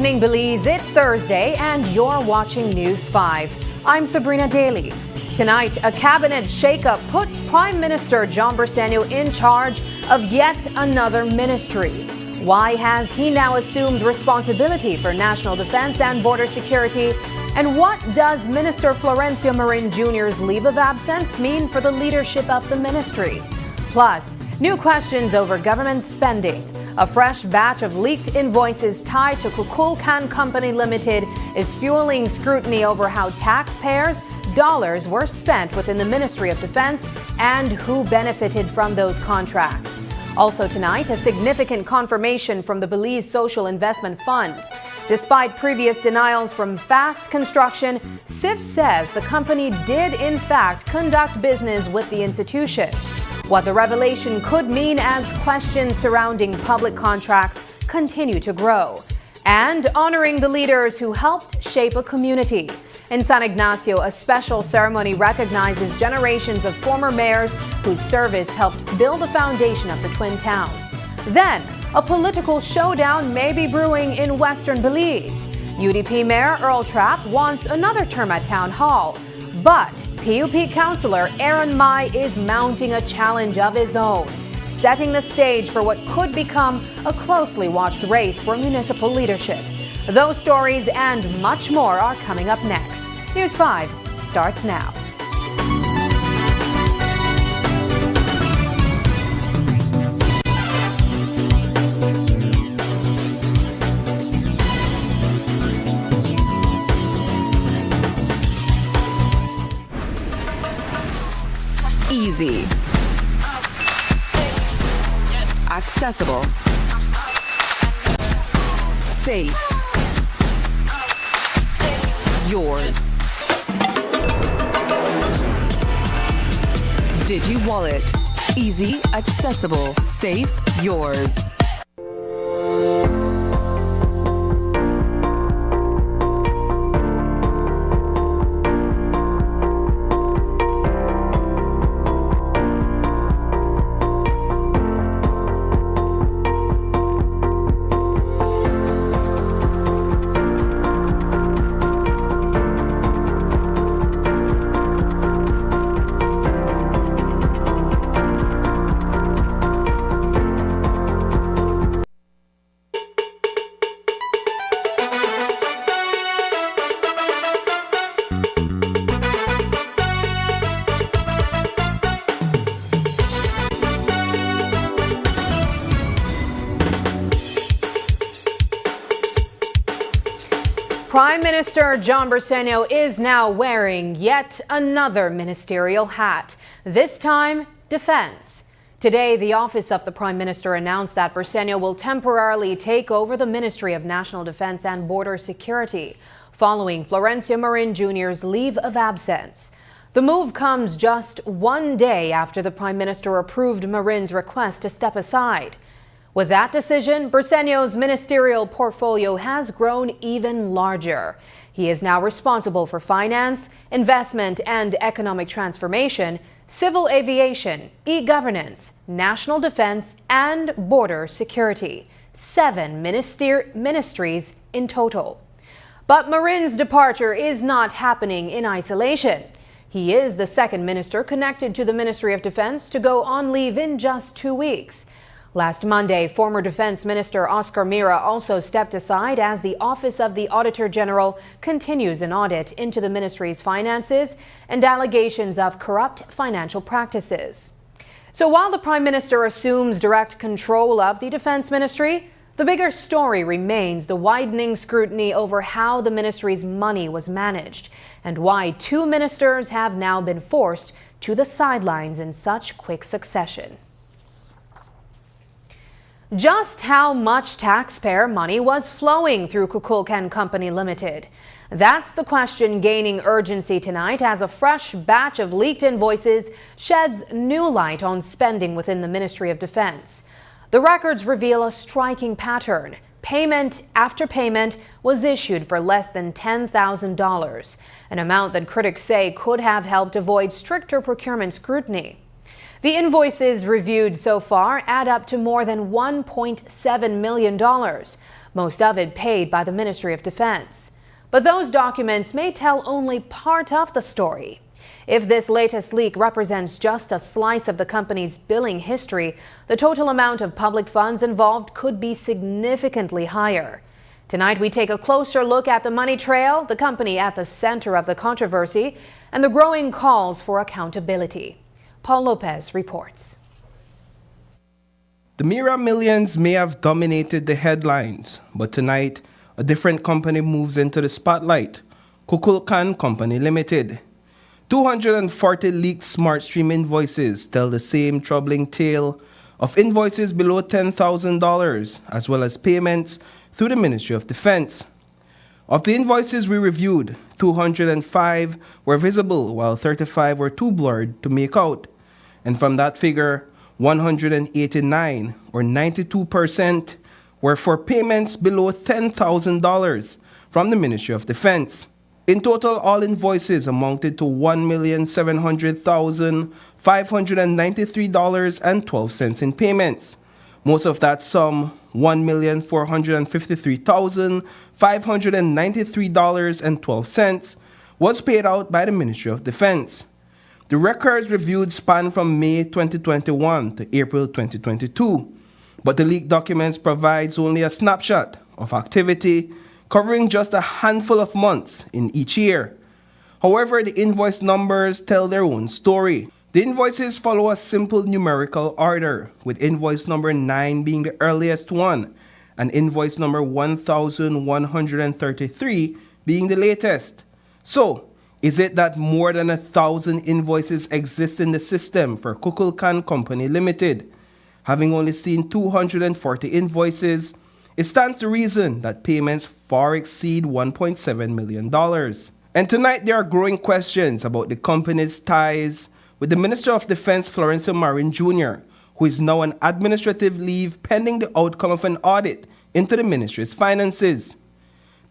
evening, Belize. It's Thursday and you're watching News 5. I'm Sabrina Daly. Tonight, a cabinet shakeup puts Prime Minister John Briceño in charge of yet another ministry. Why has he now assumed responsibility for national defense and border security? And what does Minister Florencio Marin Jr.'s leave of absence mean for the leadership of the ministry? Plus, new questions over government spending. A fresh batch of leaked invoices tied to Kukulkan Company Limited is fueling scrutiny over how taxpayers' dollars were spent within the Ministry of Defense and who benefited from those contracts. Also tonight, a significant confirmation from the Belize Social Investment Fund. Despite previous denials from Fast Construction, SIF says the company did in fact conduct business with the institution. What the revelation could mean as questions surrounding public contracts continue to grow. And honoring the leaders who helped shape a community. In San Ignacio, a special ceremony recognizes generations of former mayors whose service helped build the foundation of the Twin Towns. Then, a political showdown may be brewing in Western Belize. UDP Mayor Earl Trapp wants another term at Town Hall. But PUP Councillor Aaron Mai is mounting a challenge of his own, setting the stage for what could become a closely watched race for municipal leadership. Those stories and much more are coming up next. News 5 starts now. Easy, accessible, safe, yours. DigiWallet, easy, accessible, safe, yours. Prime Minister John Briceño is now wearing yet another ministerial hat, this time defense. Today, the Office of the Prime Minister announced that Briceño will temporarily take over the Ministry of National Defense and Border Security, following Florencio Marin Jr.'s leave of absence. The move comes just one day after the Prime Minister approved Marin's request to step aside. With that decision, Briceño's ministerial portfolio has grown even larger. He is now responsible for finance, investment and economic transformation, civil aviation, e-governance, national defense and border security. 7 ministries in total. But Marin's departure is not happening in isolation. He is the second minister connected to the Ministry of Defense to go on leave in just 2 weeks. Last Monday, former Defense Minister Oscar Mira also stepped aside as the Office of the Auditor General continues an audit into the ministry's finances and allegations of corrupt financial practices. So while the Prime Minister assumes direct control of the Defense Ministry, the bigger story remains the widening scrutiny over how the ministry's money was managed and why 2 ministers have now been forced to the sidelines in such quick succession. Just how much taxpayer money was flowing through Kukulkan Company Limited? That's the question gaining urgency tonight as a fresh batch of leaked invoices sheds new light on spending within the Ministry of Defense. The records reveal a striking pattern. Payment after payment was issued for less than $10,000, an amount that critics say could have helped avoid stricter procurement scrutiny. The invoices reviewed so far add up to more than $1.7 million. most of it paid by the Ministry of Defense. But those documents may tell only part of the story. If this latest leak represents just a slice of the company's billing history, the total amount of public funds involved could be significantly higher. Tonight, we take a closer look at the money trail, the company at the center of the controversy, and the growing calls for accountability. Paul Lopez reports. The Mira millions may have dominated the headlines, but tonight, a different company moves into the spotlight, Kukulkan Company Limited. 240 leaked SmartStream invoices tell the same troubling tale of invoices below $10,000, as well as payments through the Ministry of Defense. Of the invoices we reviewed, 205 were visible, while 35 were too blurred to make out. And from that figure, 189, or 92%, were for payments below $10,000 from the Ministry of Defense. In total, all invoices amounted to $1,700,593.12 in payments. Most of that sum, $1,453,593.12, was paid out by the Ministry of Defense. The records reviewed span from May 2021 to April 2022, but the leaked documents provides only a snapshot of activity covering just a handful of months in each year. However, the invoice numbers tell their own story. The invoices follow a simple numerical order, with invoice number 9 being the earliest one, and invoice number 1133 being the latest. So, is it that more than 1,000 invoices exist in the system for Kukulkan Company Limited? Having only seen 240 invoices, it stands to reason that payments far exceed $1.7 million. And tonight there are growing questions about the company's ties with the Minister of Defense Florencio Marin Jr., who is now on administrative leave pending the outcome of an audit into the ministry's finances.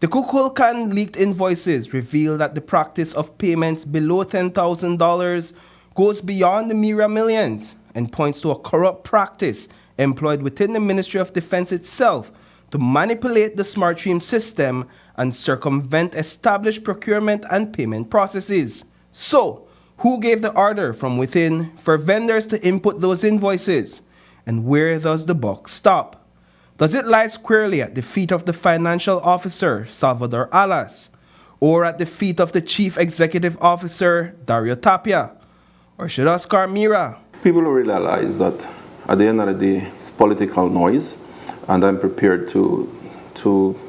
The Kukulkan leaked invoices reveal that the practice of payments below $10,000 goes beyond the Mira millions and points to a corrupt practice employed within the Ministry of Defense itself to manipulate the SmartStream system and circumvent established procurement and payment processes. So, who gave the order from within for vendors to input those invoices? And where does the buck stop? Does it lie squarely at the feet of the financial officer, Salvador Alas, or at the feet of the chief executive officer, Dario Tapia? Or should Oscar Mira? People realize that at the end of the day, it's political noise, and I'm prepared to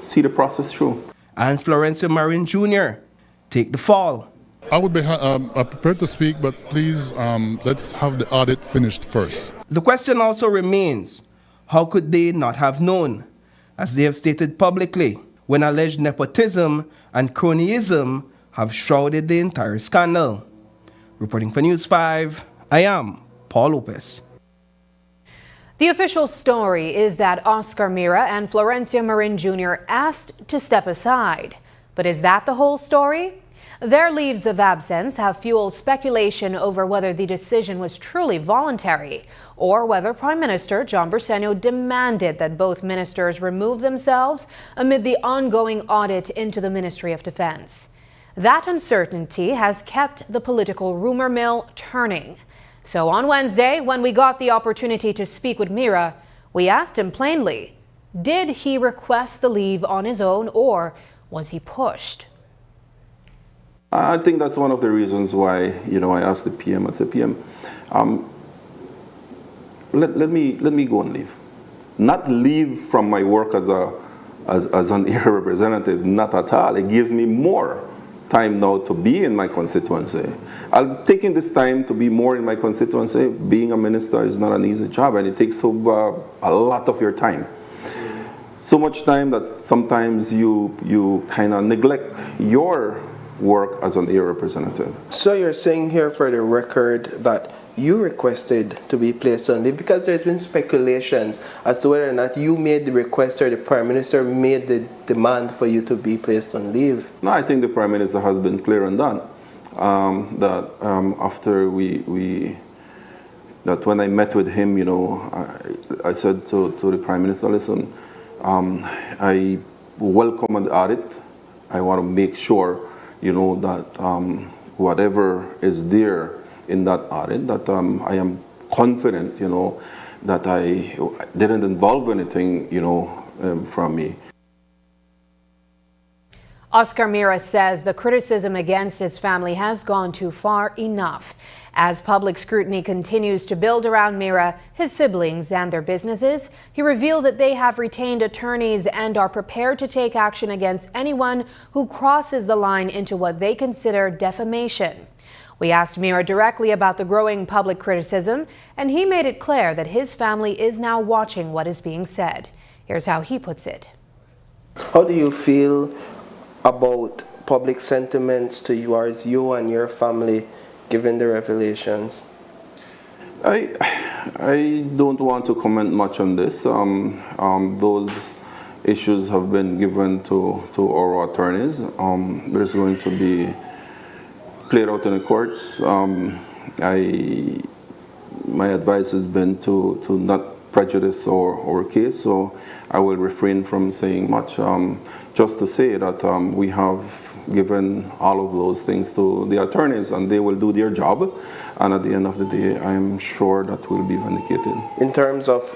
see the process through. And Florencio Marin Jr., take the fall. I would be prepared to speak, but please let's have the audit finished first. The question also remains, how could they not have known, as they have stated publicly, when alleged nepotism and cronyism have shrouded the entire scandal? Reporting for News 5, I am Paul Lopez. The official story is that Oscar Mira and Florencio Marin Jr. asked to step aside. But is that the whole story? Their leaves of absence have fueled speculation over whether the decision was truly voluntary or whether Prime Minister John Briceño demanded that both ministers remove themselves amid the ongoing audit into the Ministry of Defense. That uncertainty has kept the political rumor mill turning. So on Wednesday, when we got the opportunity to speak with Mira, we asked him plainly, did he request the leave on his own or was he pushed? I think that's one of the reasons why, I asked the PM, I said, PM, let me go and leave. Not leave from my work as an area representative, not at all. It gives me more time now to be in my constituency. I'm taking this time to be more in my constituency. Being a minister is not an easy job, and it takes over a lot of your time. So much time that sometimes you kind of neglect your work as an area representative. So you're saying here for the record that you requested to be placed on leave because there's been speculations as to whether or not you made the request or the Prime Minister made the demand for you to be placed on leave. No, I think the Prime Minister has been clear on that. After that when I met with him, I said to the Prime Minister, listen, I welcome an audit. I want to make sure, that whatever is there in that audit, that I am confident, that I didn't involve anything, from me. Oscar Mira says the criticism against his family has gone too far enough. As public scrutiny continues to build around Mira, his siblings, and their businesses, he revealed that they have retained attorneys and are prepared to take action against anyone who crosses the line into what they consider defamation. We asked Mira directly about the growing public criticism, and he made it clear that his family is now watching what is being said. Here's how he puts it. How do you feel about public sentiments towards you and your family given the revelations? I don't want to comment much on this. Those issues have been given to our attorneys. There's going to be played out in the courts. My advice has been to not prejudice our case, so I will refrain from saying much. Just to say that we have given all of those things to the attorneys, and they will do their job, and at the end of the day, I am sure that will be vindicated. In terms of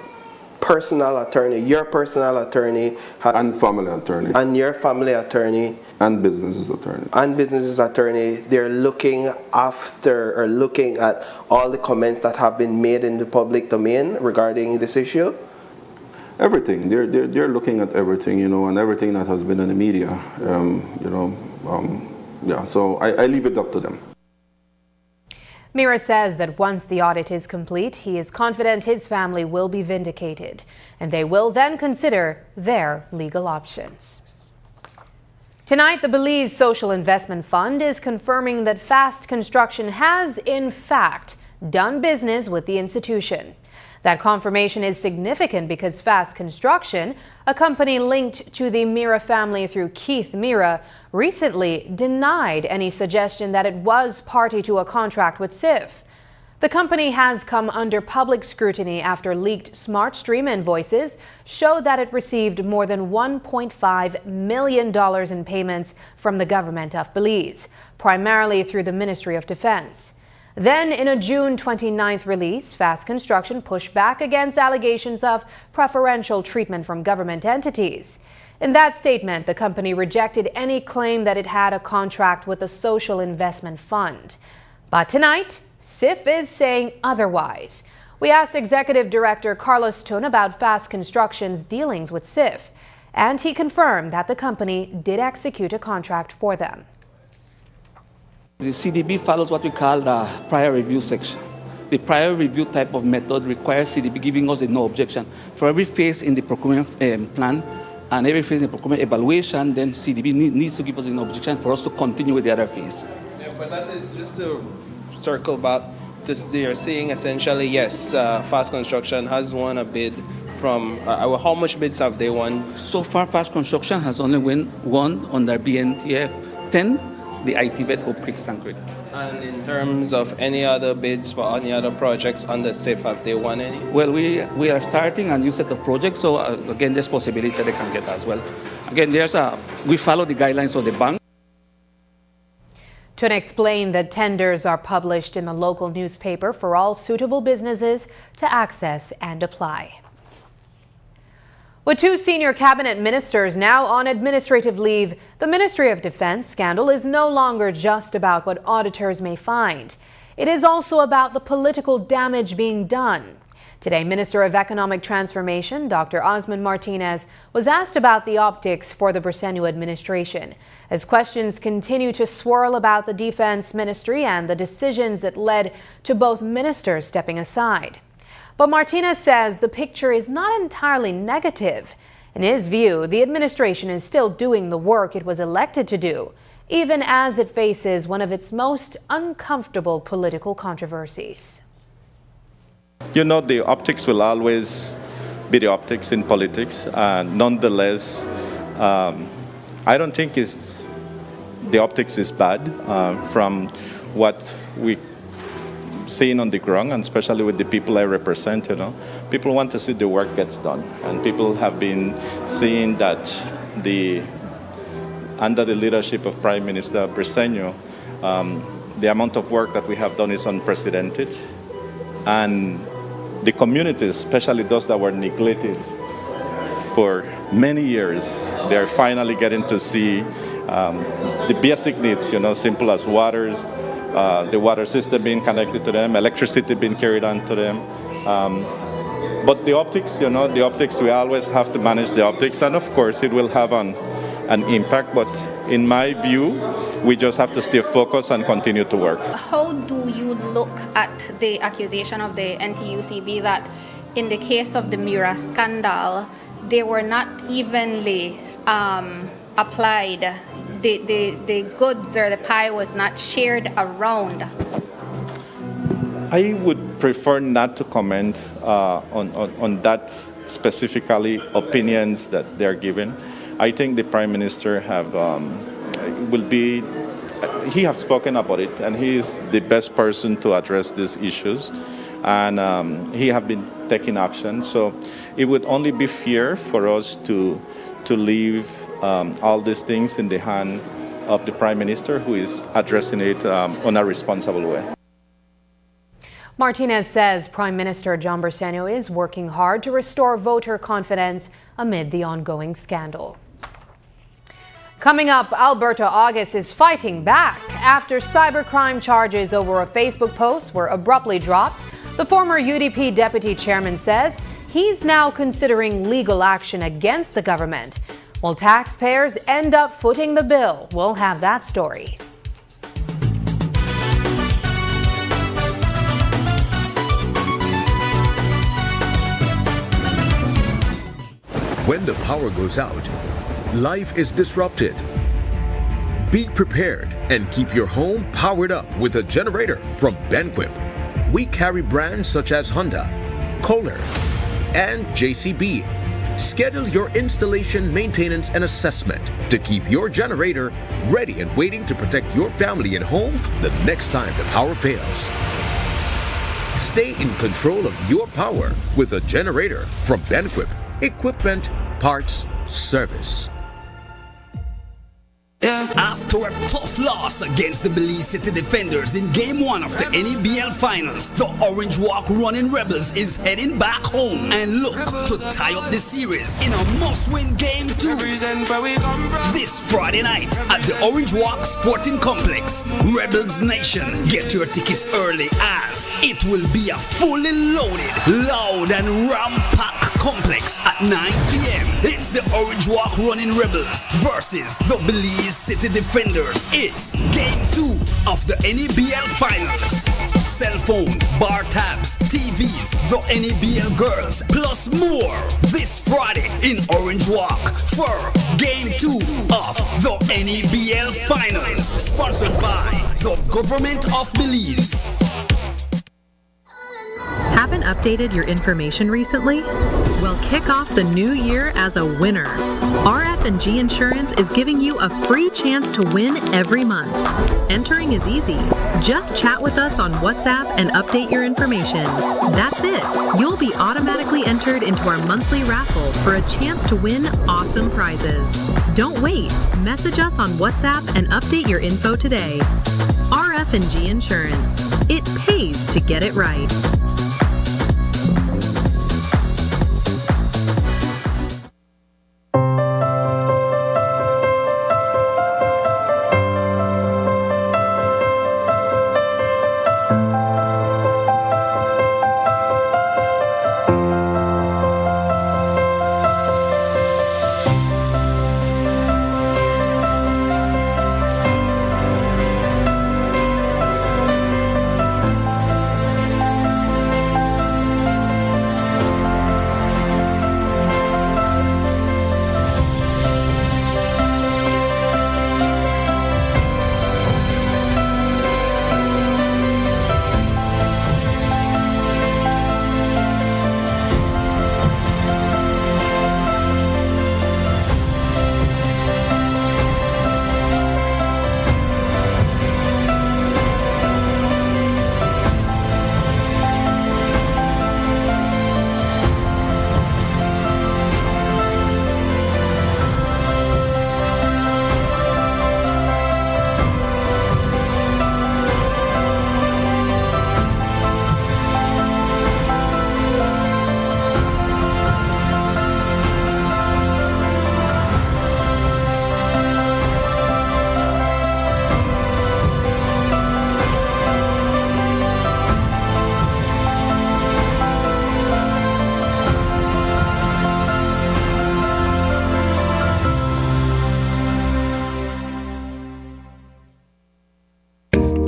personal attorney, your personal attorney, And family attorney. and your family attorney, And businesses attorney. and businesses attorney, they're looking after or looking at all the comments that have been made in the public domain regarding this issue? Everything. They're looking at everything, and everything that has been in the media, yeah, so I leave it up to them. Mira says that once the audit is complete, he is confident his family will be vindicated, and they will then consider their legal options. Tonight, the Belize Social Investment Fund is confirming that Fast Construction has, in fact, done business with the institution. That confirmation is significant because Fast Construction, a company linked to the Mira family through Keith Mira, recently denied any suggestion that it was party to a contract with CIF. The company has come under public scrutiny after leaked SmartStream invoices show that it received more than $1.5 million in payments from the government of Belize, primarily through the Ministry of Defense. Then, in a June 29th release, Fast Construction pushed back against allegations of preferential treatment from government entities. In that statement, the company rejected any claim that it had a contract with the Social Investment Fund. But tonight, CIF is saying otherwise. We asked Executive Director Carlos Tun about Fast Construction's dealings with CIF, and he confirmed that the company did execute a contract for them. The CDB follows what we call the prior review section. The prior review type of method requires CDB giving us a no objection. For every phase in the procurement plan and every phase in the procurement evaluation, then CDB needs to give us a no objection for us to continue with the other phase. Yeah, but that is just to circle back. You're saying essentially, yes, Fast Construction has won a bid from, how much bids have they won? So far, Fast Construction has only won under BNTF 10, the IT bid, Hope Creek, Sand Creek. And in terms of any other bids for any other projects under CIF, have they won any? Well, we are starting a new set of projects, so again, there's possibility they can get as well. Again, we follow the guidelines of the bank. Tun explained that tenders are published in the local newspaper for all suitable businesses to access and apply. With two senior cabinet ministers now on administrative leave, the Ministry of Defense scandal is no longer just about what auditors may find. It is also about the political damage being done. Today, Minister of Economic Transformation, Dr. Osman Martinez, was asked about the optics for the Bersenio administration, as questions continue to swirl about the Defense Ministry and the decisions that led to both ministers stepping aside. But Martinez says the picture is not entirely negative. In his view, the administration is still doing the work it was elected to do, even as it faces one of its most uncomfortable political controversies. You know, the optics will always be the optics in politics. Nonetheless, I don't think the optics is bad from what we seeing on the ground, and especially with the people I represent, people want to see the work gets done. And people have been seeing that under the leadership of Prime Minister Briceño, the amount of work that we have done is unprecedented. And the communities, especially those that were neglected for many years, they're finally getting to see the basic needs, simple as waters, the water system being connected to them, electricity being carried on to them. But the optics, we always have to manage the optics, and of course it will have an impact, but in my view, we just have to stay focused and continue to work. How do you look at the accusation of the NTUCB that in the case of the Mura scandal, they were not evenly applied? The goods or the pie was not shared around? I would prefer not to comment on that specifically, opinions that they're given. I think the Prime Minister he has spoken about it, and he is the best person to address these issues, and he have been taking action. So it would only be fair for us to leave all these things in the hand of the Prime Minister, who is addressing it on a responsible way. Martinez says Prime Minister John Briceño is working hard to restore voter confidence amid the ongoing scandal. Coming up, Alberta August is fighting back after cybercrime charges over a Facebook post were abruptly dropped. The former UDP deputy chairman says he's now considering legal action against the government. Will taxpayers end up footing the bill? We'll have that story. When the power goes out, life is disrupted. Be prepared and keep your home powered up with a generator from Benquip. We carry brands such as Honda, Kohler, and JCB. Schedule your installation, maintenance, and assessment to keep your generator ready and waiting to protect your family and home the next time the power fails. Stay in control of your power with a generator from Benquip. Equipment, parts, service. After a tough loss against the Belize City Defenders in Game 1 of the NEBL Finals, the Orange Walk Running Rebels is heading back home and look to tie up the series in a must-win Game 2 this Friday night at the Orange Walk Sporting Complex. Rebels Nation, get your tickets early as it will be a fully loaded, loud and ram-packed complex at 9 p.m. It's the Orange Walk Running Rebels versus the Belize City Defenders. It's Game 2 of the NEBL Finals. Cell phone, bar tabs, TVs, the NEBL girls, plus more this Friday in Orange Walk for Game 2 of the NEBL Finals. Sponsored by the Government of Belize. Haven't updated your information recently? Well, kick off the new year as a winner. RF&G Insurance is giving you a free chance to win every month. Entering is easy. Just chat with us on WhatsApp and update your information. That's it. You'll be automatically entered into our monthly raffle for a chance to win awesome prizes. Don't wait. Message us on WhatsApp and update your info today. RF&G Insurance. It pays to get it right.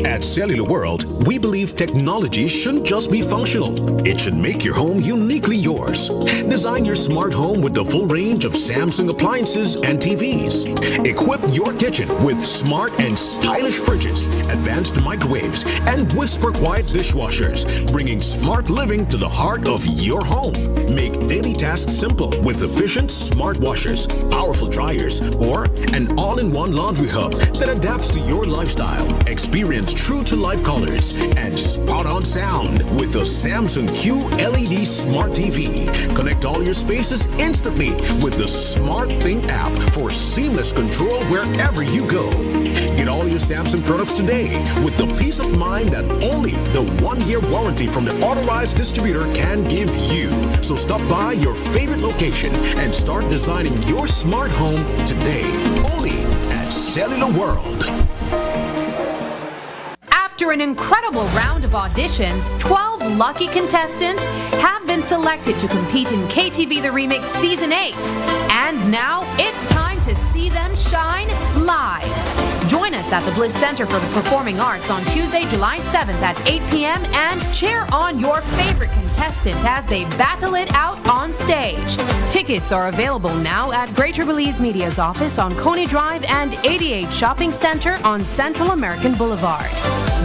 At Cellular World, we believe technology shouldn't just be functional. It should make your home uniquely yours. Design your smart home with the full range of Samsung appliances and TVs. Equip your kitchen with smart and stylish fridges, advanced microwaves, and whisper-quiet dishwashers, bringing smart living to the heart of your home. Make daily tasks simple with efficient smart washers, powerful dryers, or an all-in-one laundry hub that adapts to your lifestyle. Experience true-to-life colors and spot-on sound with the Samsung Q LED Smart TV. Connect all your spaces instantly with the SmartThing app for seamless control wherever you go. Get all your Samsung products today with the peace of mind that only the 1-year warranty from the authorized distributor can give you. So stop by your favorite location and start designing your smart home today. Only at Cellular World. After an incredible round of auditions, 12 lucky contestants have been selected to compete in KTV The Remix Season 8. And now it's time to see them shine live. Join us at the Bliss Center for the Performing Arts on Tuesday, July 7th at 8 p.m. and cheer on your favorite contestant as they battle it out on stage. Tickets are available now at Greater Belize Media's office on Coney Drive and 88 Shopping Center on Central American Boulevard.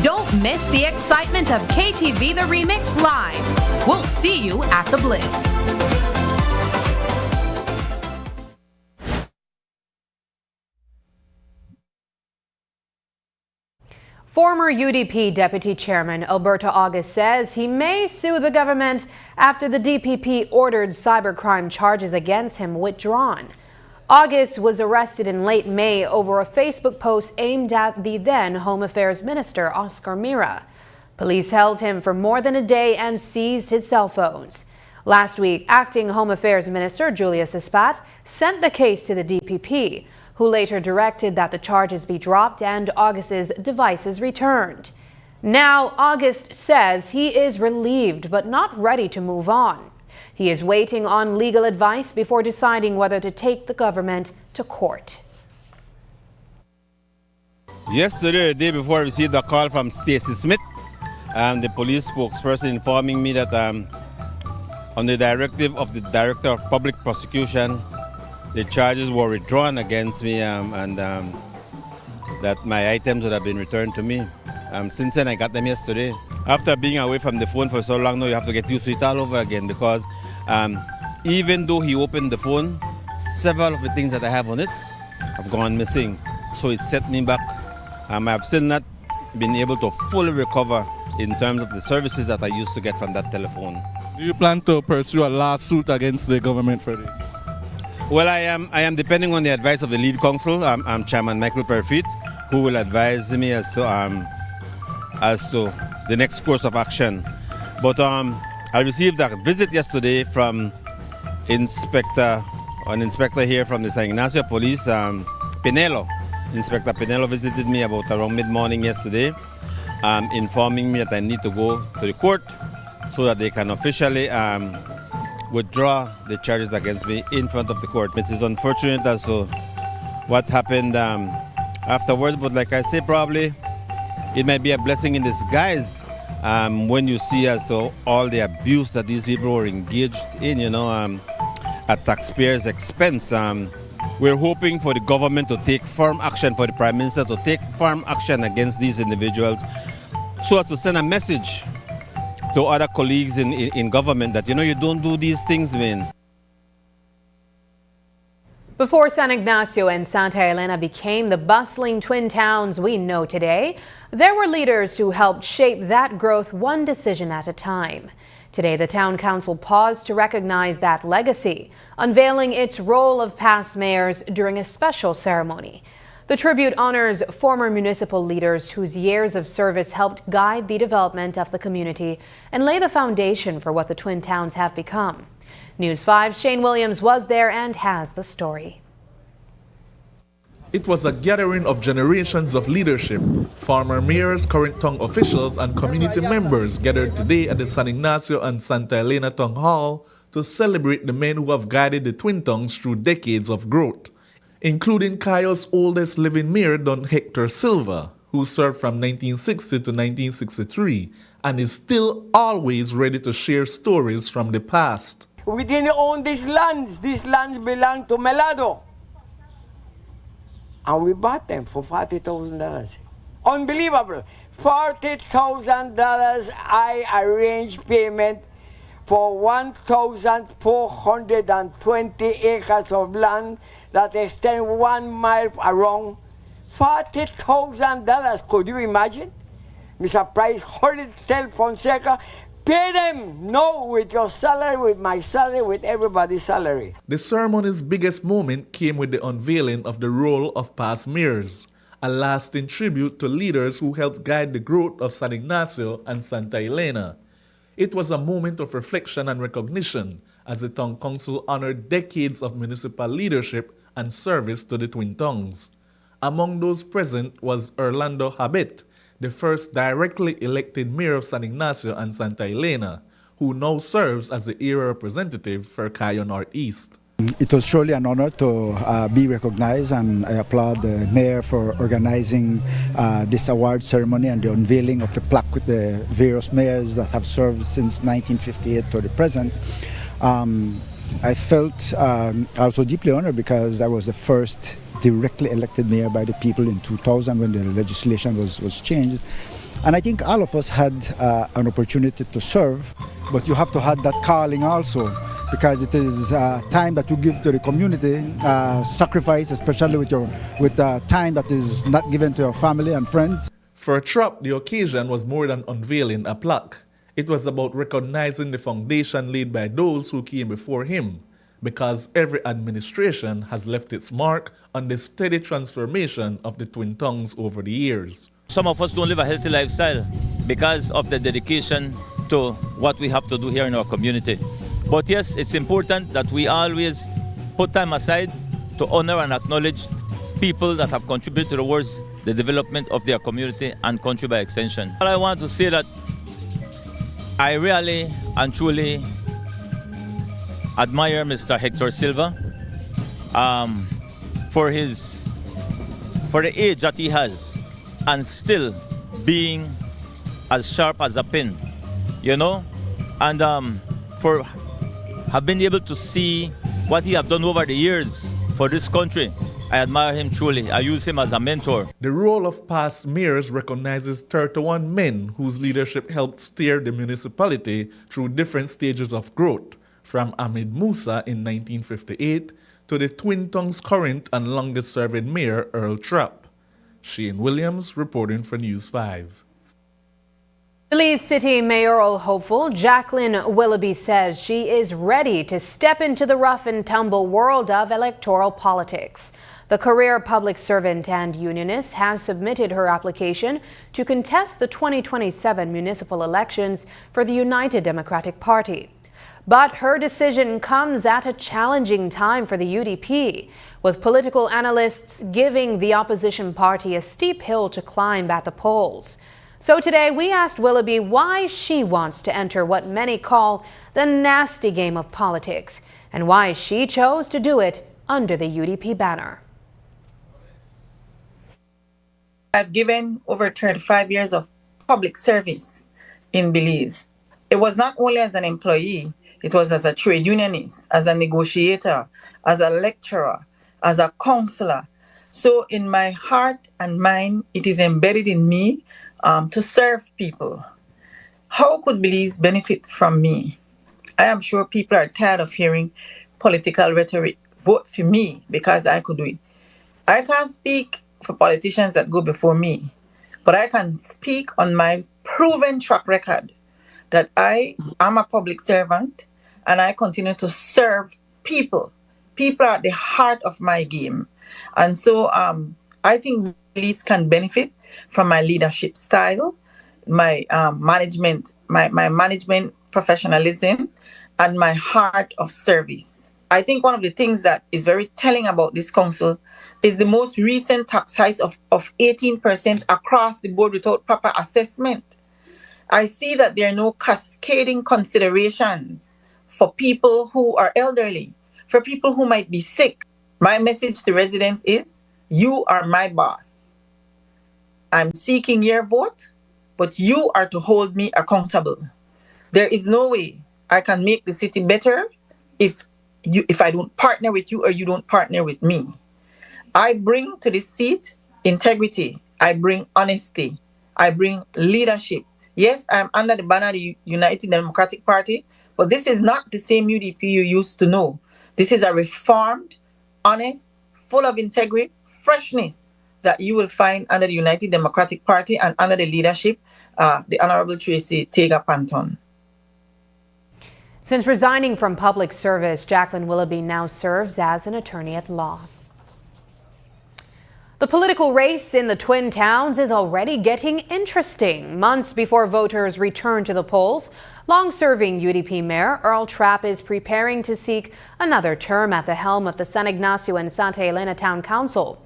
Don't miss the excitement of KTV The Remix live. We'll see you at the Bliss. Former UDP Deputy Chairman Alberto August says he may sue the government after the DPP ordered cybercrime charges against him withdrawn. August was arrested in late May over a Facebook post aimed at the then Home Affairs Minister Oscar Mira. Police held him for more than a day and seized his cell phones. Last week, Acting Home Affairs Minister Julius Espat sent the case to the DPP, who later directed that the charges be dropped and August's devices returned. Now, August says he is relieved but not ready to move on. He is waiting on legal advice before deciding whether to take the government to court. Yesterday, the day before, I received a call from Stacey Smith, the police spokesperson, informing me that on the directive of the Director of Public Prosecution, the charges were withdrawn against me and that my items would have been returned to me. Since then, I got them yesterday. After being away from the phone for so long now, you have to get used to it all over again because even though he opened the phone, several of the things that I have on it have gone missing. So it set me back. I've still not been able to fully recover in terms of the services that I used to get from that telephone. Do you plan to pursue a lawsuit against the government for this? Well, I am depending on the advice of the lead counsel, Chairman Michael Perfit, who will advise me as to the next course of action. But I received a visit yesterday from an inspector here from the San Ignacio Police, Pinello. Inspector Pinello visited me about around mid-morning yesterday, informing me that I need to go to the court so that they can officially withdraw the charges against me in front of the court. It is unfortunate as to what happened afterwards, but like I say, probably it might be a blessing in disguise when you see as to all the abuse that these people were engaged in, at taxpayers' expense. We're hoping for the government to take firm action, for the Prime Minister to take firm action against these individuals so as to send a message to other colleagues in government that, you don't do these things, man. Before San Ignacio and Santa Elena became the bustling twin towns we know today, there were leaders who helped shape that growth one decision at a time. Today, the town council paused to recognize that legacy, unveiling its role of past mayors during a special ceremony. The tribute honors former municipal leaders whose years of service helped guide the development of the community and lay the foundation for what the twin towns have become. News 5's Shane Williams was there and has the story. It was a gathering of generations of leadership. Former mayors, current town officials, and community members gathered today at the San Ignacio and Santa Elena Town Hall to celebrate the men who have guided the twin towns through decades of growth, including Cayo's oldest living mayor, Don Hector Silva, who served from 1960 to 1963 and is still always ready to share stories from the past. We didn't own these lands. These lands belong to Melado. And we bought them for $40,000. Unbelievable. $40,000 I arranged payment for 1,420 acres of land that extend 1 mile around. $40,000. Could you imagine? Mr. Price, hold it, tell Fonseca, pay them. No, with your salary, with my salary, with everybody's salary. The ceremony's biggest moment came with the unveiling of the roll of past mayors, a lasting tribute to leaders who helped guide the growth of San Ignacio and Santa Elena. It was a moment of reflection and recognition as the Town Council honored decades of municipal leadership and service to the Twin Tongues. Among those present was Orlando Habet, the first directly elected mayor of San Ignacio and Santa Elena, who now serves as the area representative for Cayo Northeast. It was surely an honor to be recognized, and I applaud the mayor for organizing this award ceremony and the unveiling of the plaque with the various mayors that have served since 1958 to the present. I felt also deeply honored because I was the first directly elected mayor by the people in 2000 when the legislation was changed. And I think all of us had an opportunity to serve, but you have to have that calling also, because it is time that you give to the community, sacrifice, especially with time that is not given to your family and friends. For Trop, the occasion was more than unveiling a plaque. It was about recognizing the foundation laid by those who came before him, because every administration has left its mark on the steady transformation of the Twin Tongues over the years. Some of us don't live a healthy lifestyle because of the dedication to what we have to do here in our community. But yes, it's important that we always put time aside to honor and acknowledge people that have contributed towards the development of their community and country by extension. I want to say that I really and truly admire Mr. Hector Silva for the age that he has and still being as sharp as a pin, you know, and for have been able to see what he have done over the years for this country. I admire him truly. I use him as a mentor. The role of past mayors recognizes 31 men whose leadership helped steer the municipality through different stages of growth, from Ahmed Musa in 1958 to the Twin Tongues' current and longest-serving mayor, Earl Trapp. Shane Williams reporting for News 5. Belize City mayoral hopeful Jacqueline Willoughby says she is ready to step into the rough and tumble world of electoral politics. The career public servant and unionist has submitted her application to contest the 2027 municipal elections for the United Democratic Party. But her decision comes at a challenging time for the UDP, with political analysts giving the opposition party a steep hill to climb at the polls. So today we asked Willoughby why she wants to enter what many call the nasty game of politics, and why she chose to do it under the UDP banner. I've given over 35 years of public service in Belize. It was not only as an employee, it was as a trade unionist, as a negotiator, as a lecturer, as a counselor. So in my heart and mind, it is embedded in me to serve people. How could Belize benefit from me? I am sure people are tired of hearing political rhetoric. Vote for me because I could do it. I can't speak for politicians that go before me, but I can speak on my proven track record that I am a public servant and I continue to serve people. People are at the heart of my game. And so I think Belize can benefit from my leadership style, my management professionalism, and my heart of service. I think one of the things that is very telling about this council is the most recent tax hike of 18% across the board without proper assessment. I see that there are no cascading considerations for people who are elderly, for people who might be sick. My message to residents is, you are my boss. I'm seeking your vote, but you are to hold me accountable. There is no way I can make the city better if I don't partner with you or you don't partner with me. I bring to this seat integrity. I bring honesty. I bring leadership. Yes, I'm under the banner of the United Democratic Party, but this is not the same UDP you used to know. This is a reformed, honest, full of integrity, freshness that you will find under the United Democratic Party and under the leadership, the Honorable Tracy Tega-Panton. Since resigning from public service, Jacqueline Willoughby now serves as an attorney at law. The political race in the Twin Towns is already getting interesting. Months before voters return to the polls, long-serving UDP Mayor Earl Trapp is preparing to seek another term at the helm of the San Ignacio and Santa Elena Town Council.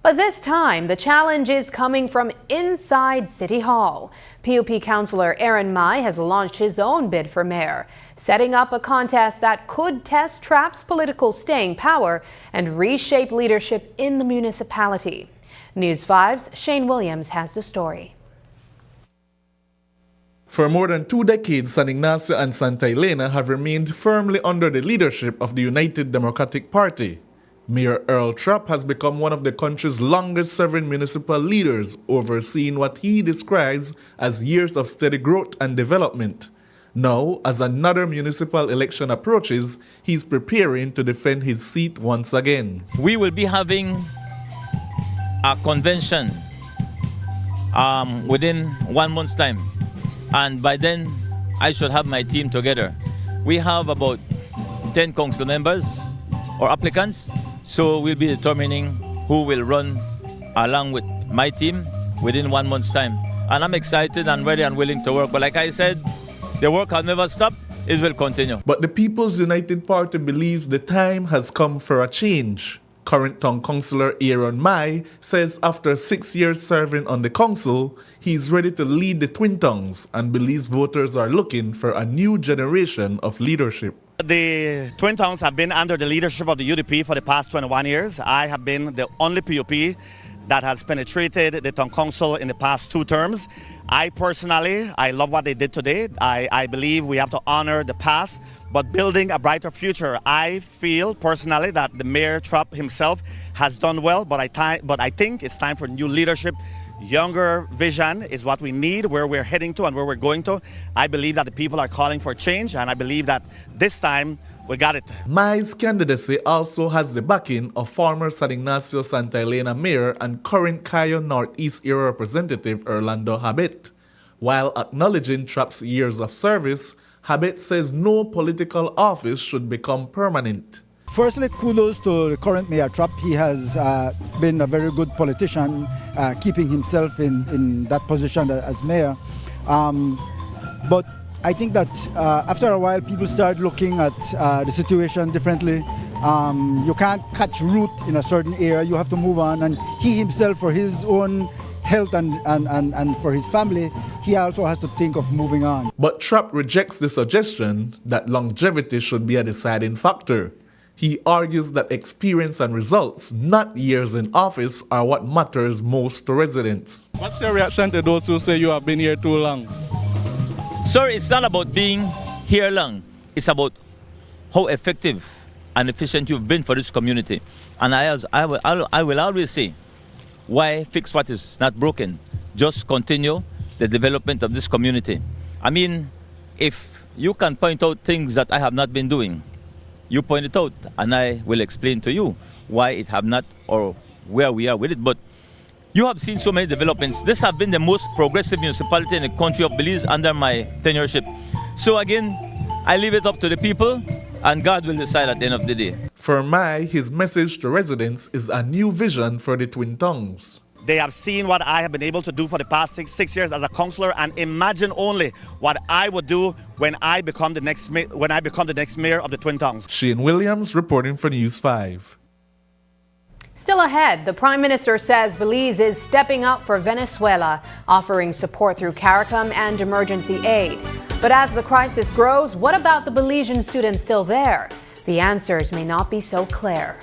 But this time, the challenge is coming from inside City Hall. PUP Councillor Aaron Mai has launched his own bid for mayor, setting up a contest that could test Trapp's political staying power and reshape leadership in the municipality. News 5's Shane Williams has the story. For more than 2 decades, San Ignacio and Santa Elena have remained firmly under the leadership of the United Democratic Party. Mayor Earl Trapp has become one of the country's longest-serving municipal leaders, overseeing what he describes as years of steady growth and development. Now, as another municipal election approaches, he's preparing to defend his seat once again. We will be having a convention within 1 month's time. And by then, I should have my team together. We have about 10 council members or applicants, so we'll be determining who will run along with my team within 1 month's time. And I'm excited and ready and willing to work. But like I said, the work has never stopped. It will continue. But the People's United Party believes the time has come for a change. Current Town Councillor Aaron Mai says after 6 years serving on the council, he's ready to lead the Twin Towns and believes voters are looking for a new generation of leadership. The Twin Towns have been under the leadership of the UDP for the past 21 years. I have been the only PUP that has penetrated the Town Council in the past 2 terms. I personally love what they did today. I believe we have to honor the past, but building a brighter future. I feel personally that the Mayor Trapp himself has done well, but I think it's time for new leadership. Younger vision is what we need, where we're heading to and where we're going to. I believe that the people are calling for change, and I believe that this time we got it. Mai's candidacy also has the backing of former San Ignacio Santa Elena Mayor and current Cayo Northeast Area Representative Orlando Habet. While acknowledging Trapp's years of service, Habet says no political office should become permanent. Firstly, kudos to the current Mayor Trapp. He has been a very good politician, keeping himself in that position as mayor. But I think that after a while, people start looking at the situation differently. You can't catch root in a certain area. You have to move on. And he himself, for his own health and for his family, he also has to think of moving on. But Trapp rejects the suggestion that longevity should be a deciding factor. He argues that experience and results, not years in office, are what matters most to residents. What's your reaction to those who say you have been here too long? Sir, it's not about being here long. It's about how effective and efficient you've been for this community. And I will always say, why fix what is not broken? Just continue the development of this community. I mean, if you can point out things that I have not been doing, you point it out, and I will explain to you why it have not or where we are with it. But you have seen so many developments. This has been the most progressive municipality in the country of Belize under my tenureship. So again, I leave it up to the people, and God will decide at the end of the day. For Mai, his message to residents is a new vision for the Twin Towns. They have seen what I have been able to do for the past six years as a councillor, and imagine only what I would do when I become the next mayor of the Twin Towns. Shane Williams reporting for News 5. Still ahead, the Prime Minister says Belize is stepping up for Venezuela, offering support through CARICOM and emergency aid. But as the crisis grows, what about the Belizean students still there? The answers may not be so clear.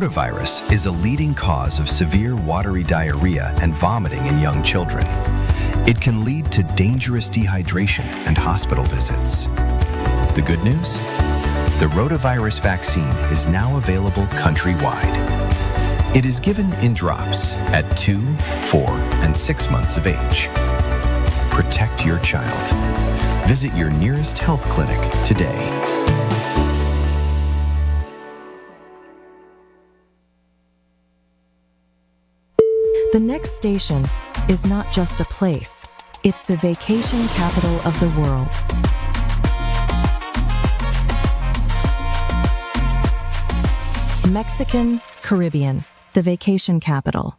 rotavirus is a leading cause of severe watery diarrhea and vomiting in young children. It can lead to dangerous dehydration and hospital visits. The good news? The rotavirus vaccine is now available countrywide. It is given in drops at 2, 4, and 6 months of age. Protect your child. Visit your nearest health clinic today. The next station is not just a place, it's the vacation capital of the world. Mexican Caribbean, the vacation capital.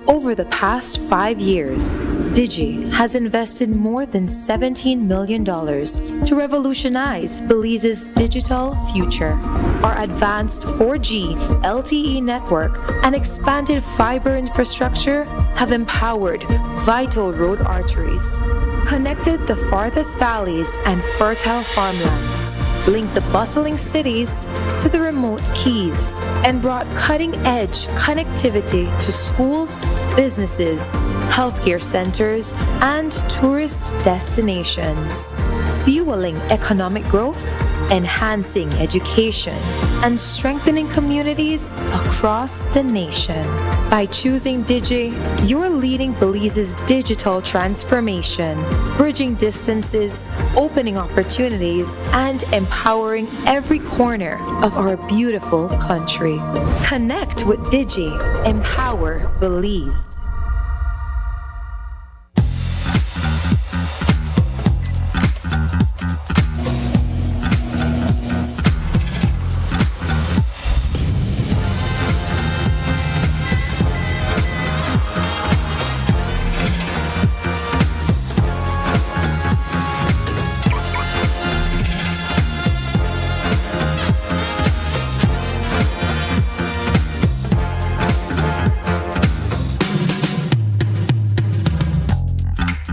Over the past 5 years, Digi has invested more than $17 million to revolutionize Belize's digital future. Our advanced 4G LTE network and expanded fiber infrastructure have empowered vital road arteries, connected the farthest valleys and fertile farmlands, linked the bustling cities to the remote keys, and brought cutting-edge connectivity to schools, businesses, healthcare centers, and tourist destinations, fueling economic growth, enhancing education, and strengthening communities across the nation. By choosing Digi, you're leading Belize's digital transformation, bridging distances, opening opportunities, and empowering every corner of our beautiful country. Connect with Digi. Empower Belize.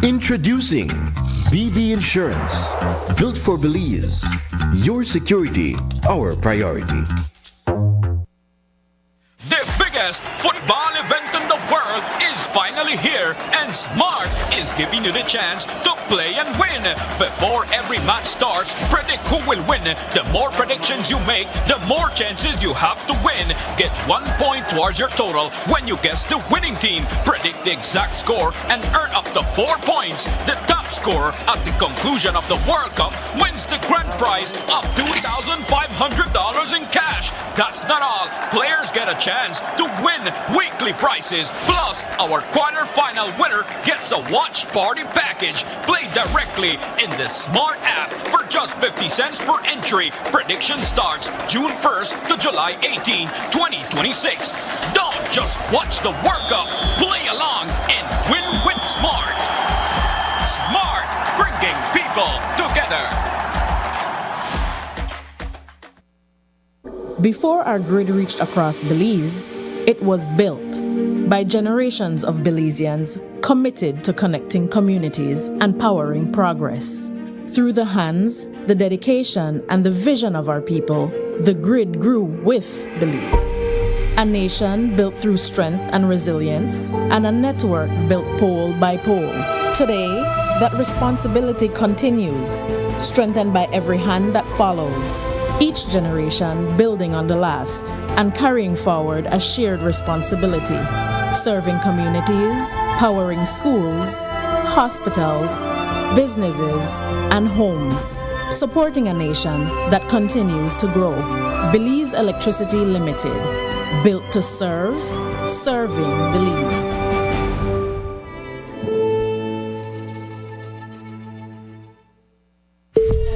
Introducing BD Insurance, built for Belize. Your security, our priority. The biggest football event in the world is finally here, and Smart is giving you the chance to play and win. Before every match starts, predict who will win. The more predictions you make, the more chances you have to win. Get 1 point towards your total when you guess the winning team. Predict the exact score and earn up to 4 points. The top scorer at the conclusion of the World Cup wins the grand prize of $2,500 in cash. That's not all. Players get a chance to win weekly prizes. Plus, our quarter-final winner gets a watch party package. Play directly in the Smart app for just 50 cents per entry. Prediction starts June 1st to July 18, 2026. Don't just watch the World Cup. Play along and win with Smart. Smart, bringing people together. Before our grid reached across Belize, it was built by generations of Belizeans committed to connecting communities and powering progress. Through the hands, the dedication, and the vision of our people, the grid grew with Belize. A nation built through strength and resilience, and a network built pole by pole. Today, that responsibility continues, strengthened by every hand that follows. Each generation building on the last and carrying forward a shared responsibility, serving communities, powering schools, hospitals, businesses, and homes, supporting a nation that continues to grow. Belize Electricity Limited, built to serve, serving Belize.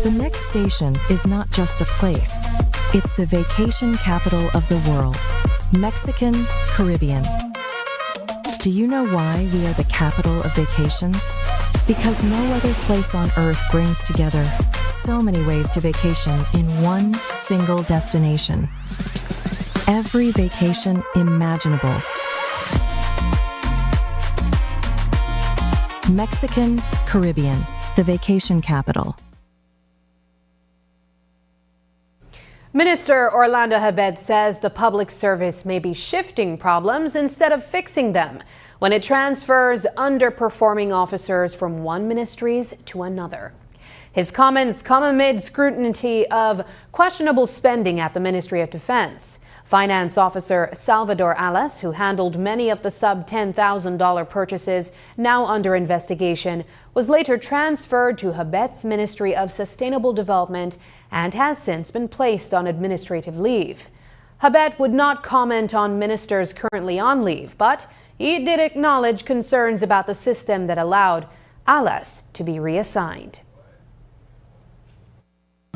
The next station is not just a place, it's the vacation capital of the world, Mexican Caribbean. Do you know why we are the capital of vacations? Because no other place on earth brings together so many ways to vacation in one single destination. Every vacation imaginable. Mexican Caribbean, the vacation capital. Minister Orlando Habet says the public service may be shifting problems instead of fixing them when it transfers underperforming officers from one ministries to another. His comments come amid scrutiny of questionable spending at the Ministry of Defense. Finance Officer Salvador Alas, who handled many of the sub-$10,000 purchases now under investigation, was later transferred to Habet's Ministry of Sustainable Development and has since been placed on administrative leave. Habet would not comment on ministers currently on leave, but he did acknowledge concerns about the system that allowed Alas to be reassigned.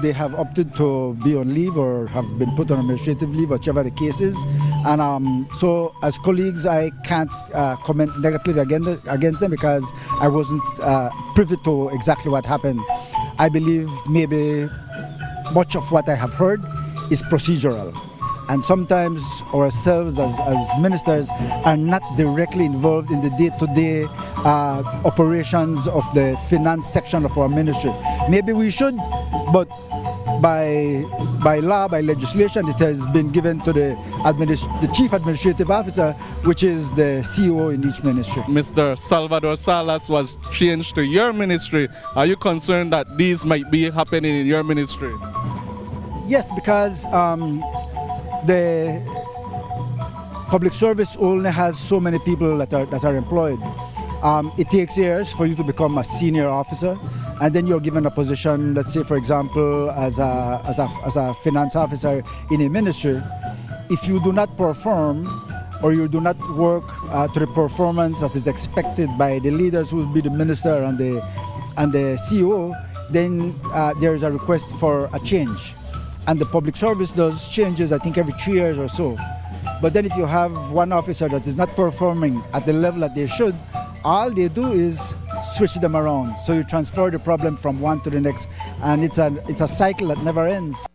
They have opted to be on leave or have been put on administrative leave, whichever the case is. And so as colleagues, I can't comment negatively against them because I wasn't privy to exactly what happened. I believe maybe much of what I have heard is procedural. And sometimes ourselves as ministers are not directly involved in the day-to-day operations of the finance section of our ministry. Maybe we should, but by law, by legislation, it has been given to the chief administrative officer, which is the CEO in each ministry. Mr. Salvador Salas was changed to your ministry. Are you concerned that these might be happening in your ministry? Yes, because the public service only has so many people that are employed. It takes years for you to become a senior officer, and then you're given a position, let's say for example, as a finance officer in a ministry. If you do not perform or you do not work to the performance that is expected by the leaders who will be the minister and the CEO, then there is a request for a change. And the public service does changes, I think, every 3 years or so. But then if you have one officer that is not performing at the level that they should, all they do is switch them around. So you transfer the problem from one to the next, and it's a cycle that never ends.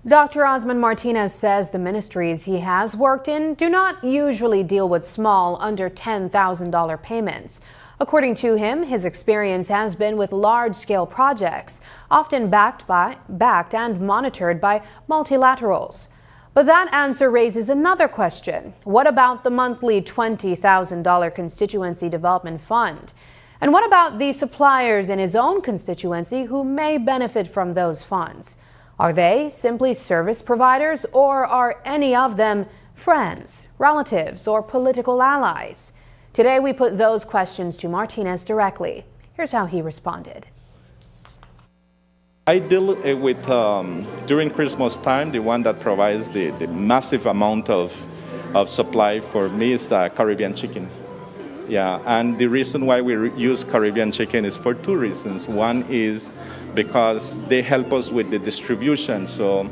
Dr. Osman Martinez says the ministries he has worked in do not usually deal with small, under $10,000 payments. According to him, his experience has been with large-scale projects, often backed and monitored by multilaterals. But that answer raises another question. What about the monthly $20,000 constituency development fund? And what about the suppliers in his own constituency who may benefit from those funds? Are they simply service providers, or are any of them friends, relatives, or political allies? Today, we put those questions to Martinez directly. Here's how he responded. I deal with, during Christmas time, the one that provides the massive amount of supply for me is Caribbean chicken. Yeah, and the reason why we use Caribbean chicken is for two reasons. One is because they help us with the distribution. So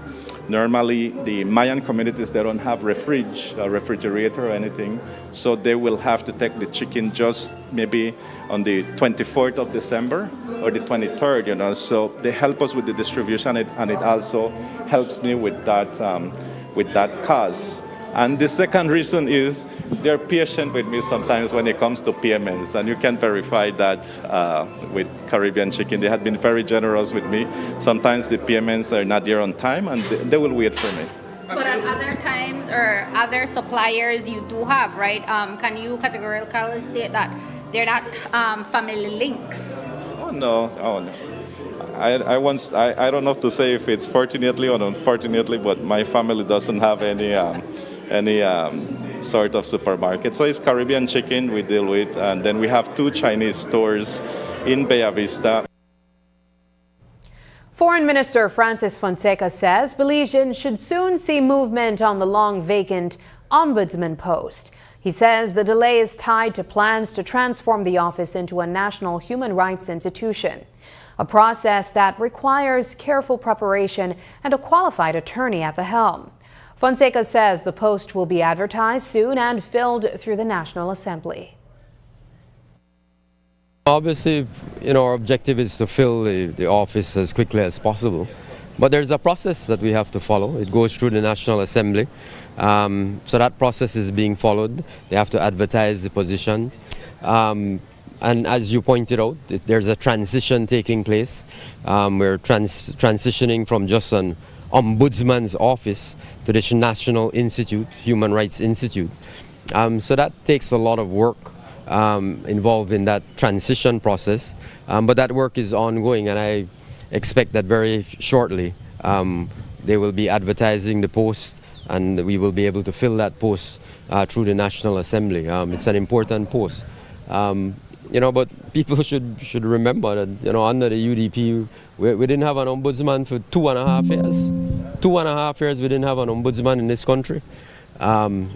normally the Mayan communities, they don't have refrigerator or anything. So they will have to take the chicken just maybe on the 24th of December or the 23rd, you know. So they help us with the distribution, and it also helps me with that cause. And the second reason is they're patient with me sometimes when it comes to payments, and you can verify that with Caribbean Chicken. They have been very generous with me. Sometimes the payments are not there on time, and they will wait for me. But at other times or other suppliers you do have, right? Can you categorically state that they're not family links? Oh no. I don't know to say if it's fortunately or unfortunately, but my family doesn't have any sort of supermarket. So it's Caribbean Chicken we deal with, and then we have 2 Chinese stores in Bella Vista. Foreign Minister Francis Fonseca says Belizeans should soon see movement on the long vacant ombudsman post. He says the delay is tied to plans to transform the office into a national human rights institution, a process that requires careful preparation and a qualified attorney at the helm. Fonseca says the post will be advertised soon and filled through the National Assembly. Obviously, our objective is to fill the office as quickly as possible. But there's a process that we have to follow. It goes through the National Assembly. So that process is being followed. They have to advertise the position. And as you pointed out, there's a transition taking place. We're transitioning from just an ombudsman's office to this National Institute, Human Rights Institute. So that takes a lot of work involved in that transition process. But that work is ongoing, and I expect that very shortly they will be advertising the post, and we will be able to fill that post through the National Assembly. It's an important post. But people should remember that, under the UDP, we didn't have an ombudsman for 2.5 years. 2.5 years we didn't have an ombudsman in this country. The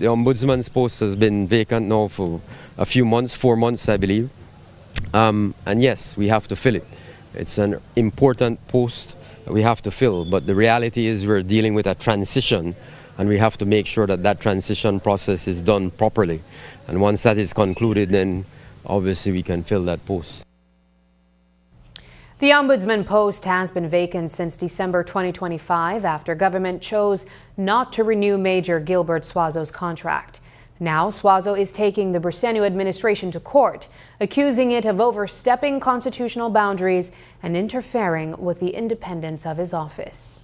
ombudsman's post has been vacant now for a few months, 4 months, I believe. And yes, we have to fill it. It's an important post we have to fill, but the reality is we're dealing with a transition, and we have to make sure that that transition process is done properly. And once that is concluded, then obviously we can fill that post. The Ombudsman post has been vacant since December 2025 after government chose not to renew Major Gilbert Suazo's contract. Now, Suazo is taking the Briceño administration to court, accusing it of overstepping constitutional boundaries and interfering with the independence of his office.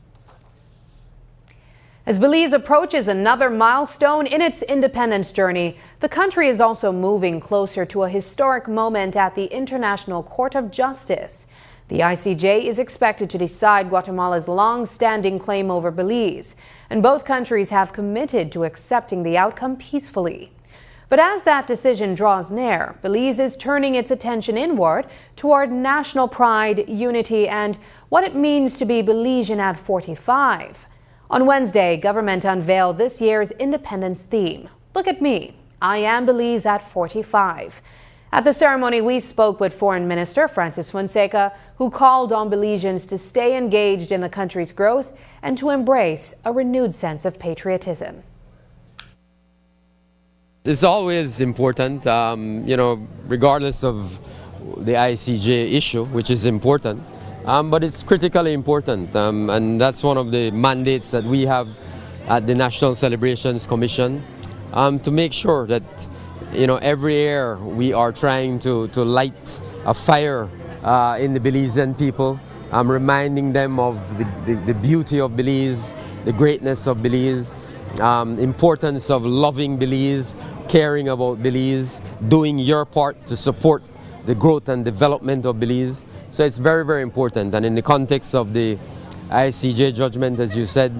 As Belize approaches another milestone in its independence journey, the country is also moving closer to a historic moment at the International Court of Justice. The ICJ is expected to decide Guatemala's long-standing claim over Belize, and both countries have committed to accepting the outcome peacefully. But as that decision draws near, Belize is turning its attention inward toward national pride, unity, and what it means to be Belizean at 45. On Wednesday, government unveiled this year's independence theme. Look at me, I am Belize at 45. At the ceremony, we spoke with Foreign Minister Francis Fonseca, who called on Belizeans to stay engaged in the country's growth and to embrace a renewed sense of patriotism. It's always important, regardless of the ICJ issue, which is important, but it's critically important. And that's one of the mandates that we have at the National Celebrations Commission, to make sure that every year we are trying to light a fire in the Belizean people, reminding them of the beauty of Belize, the greatness of Belize, importance of loving Belize, caring about Belize, doing your part to support the growth and development of Belize. So it's very, very important. And in the context of the ICJ judgment, as you said,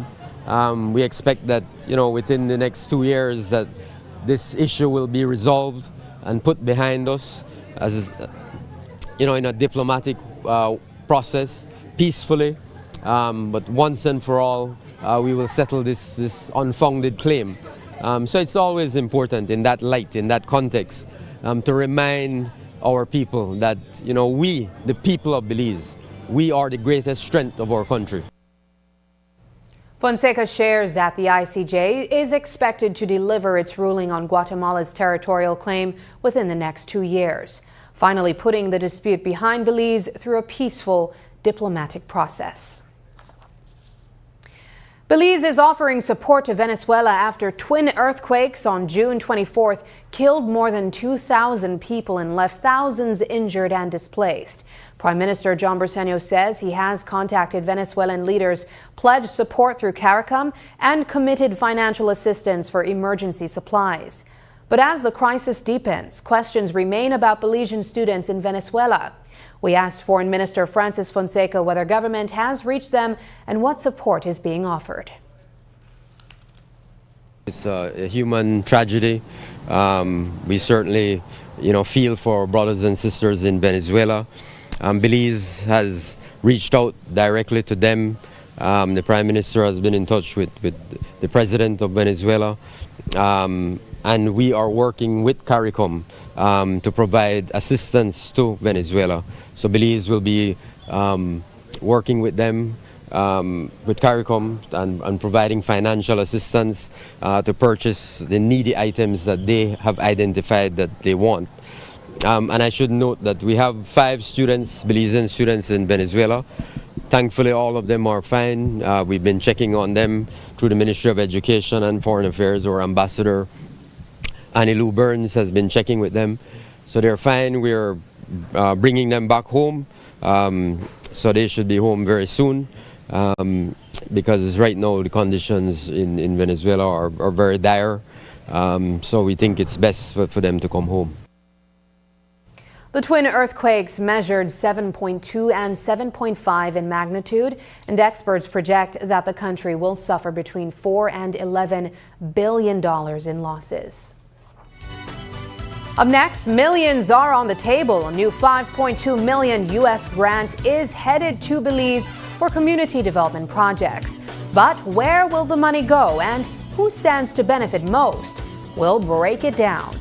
we expect that within the next 2 years that this issue will be resolved and put behind us as in a diplomatic process, peacefully, but once and for all we will settle this unfounded claim. So it's always important in that light, in that context, to remind our people that we, the people of Belize, we are the greatest strength of our country. Fonseca shares that the ICJ is expected to deliver its ruling on Guatemala's territorial claim within the next 2 years, finally putting the dispute behind Belize through a peaceful diplomatic process. Belize is offering support to Venezuela after twin earthquakes on June 24th killed more than 2,000 people and left thousands injured and displaced. Prime Minister John Briceño says he has contacted Venezuelan leaders, pledged support through CARICOM, and committed financial assistance for emergency supplies. But as the crisis deepens, questions remain about Belizean students in Venezuela. We asked Foreign Minister Francis Fonseca whether government has reached them and what support is being offered. It's a human tragedy. We certainly, feel for our brothers and sisters in Venezuela. Belize has reached out directly to them. The Prime Minister has been in touch with the President of Venezuela. and we are working with CARICOM to provide assistance to Venezuela. So Belize will be working with them, with CARICOM, and providing financial assistance to purchase the needy items that they have identified that they want. And I should note that we have 5 students, Belizean students in Venezuela. Thankfully, all of them are fine. We've been checking on them through the Ministry of Education and Foreign Affairs. Our ambassador, Annie Lou Burns, has been checking with them. So they're fine. We're bringing them back home. So they should be home very soon. Because right now the conditions in Venezuela are very dire. So we think it's best for them to come home. The twin earthquakes measured 7.2 and 7.5 in magnitude, and experts project that the country will suffer between $4 and $11 billion in losses. Up next, millions are on the table. A new $5.2 million U.S. grant is headed to Belize for community development projects. But where will the money go, and who stands to benefit most? We'll break it down.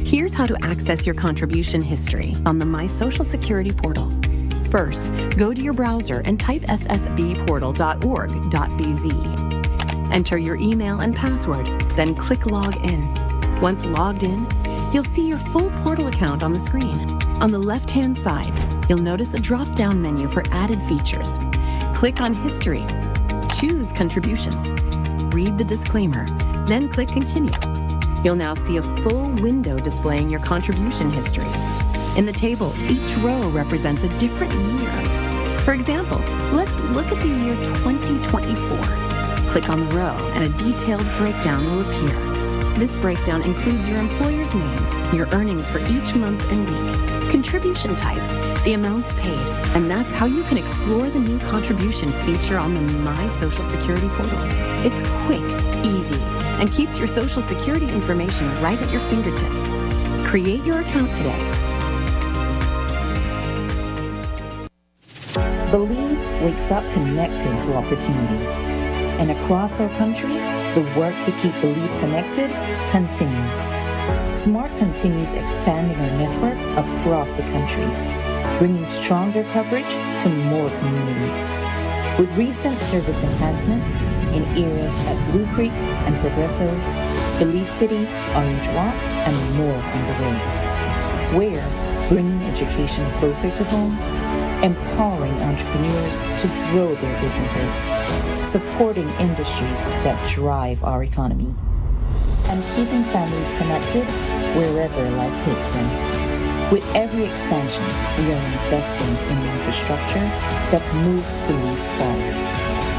Here's how to access your contribution history on the My Social Security portal. First, go to your browser and type ssbportal.org.bz. Enter your email and password, then click Log In. Once logged in, you'll see your full portal account on the screen. On the left-hand side, you'll notice a drop-down menu for added features. Click on History. Choose Contributions. Read the disclaimer, then click Continue. You'll now see a full window displaying your contribution history. In the table, each row represents a different year. For example, let's look at the year 2024. Click on the row and a detailed breakdown will appear. This breakdown includes your employer's name, your earnings for each month and week, contribution type, the amounts paid, and that's how you can explore the new contribution feature on the My Social Security portal. It's quick, easy, and keeps your Social Security information right at your fingertips. Create your account today. Belize wakes up connected to opportunity. And across our country, the work to keep Belize connected continues. SMART continues expanding our network across the country, bringing stronger coverage to more communities. With recent service enhancements in areas at Blue Creek and Progreso, Belize City, Orange Walk, and more on the way. We're bringing education closer to home, empowering entrepreneurs to grow their businesses, supporting industries that drive our economy, and keeping families connected wherever life takes them. With every expansion, we are investing in the infrastructure that moves Belize forward.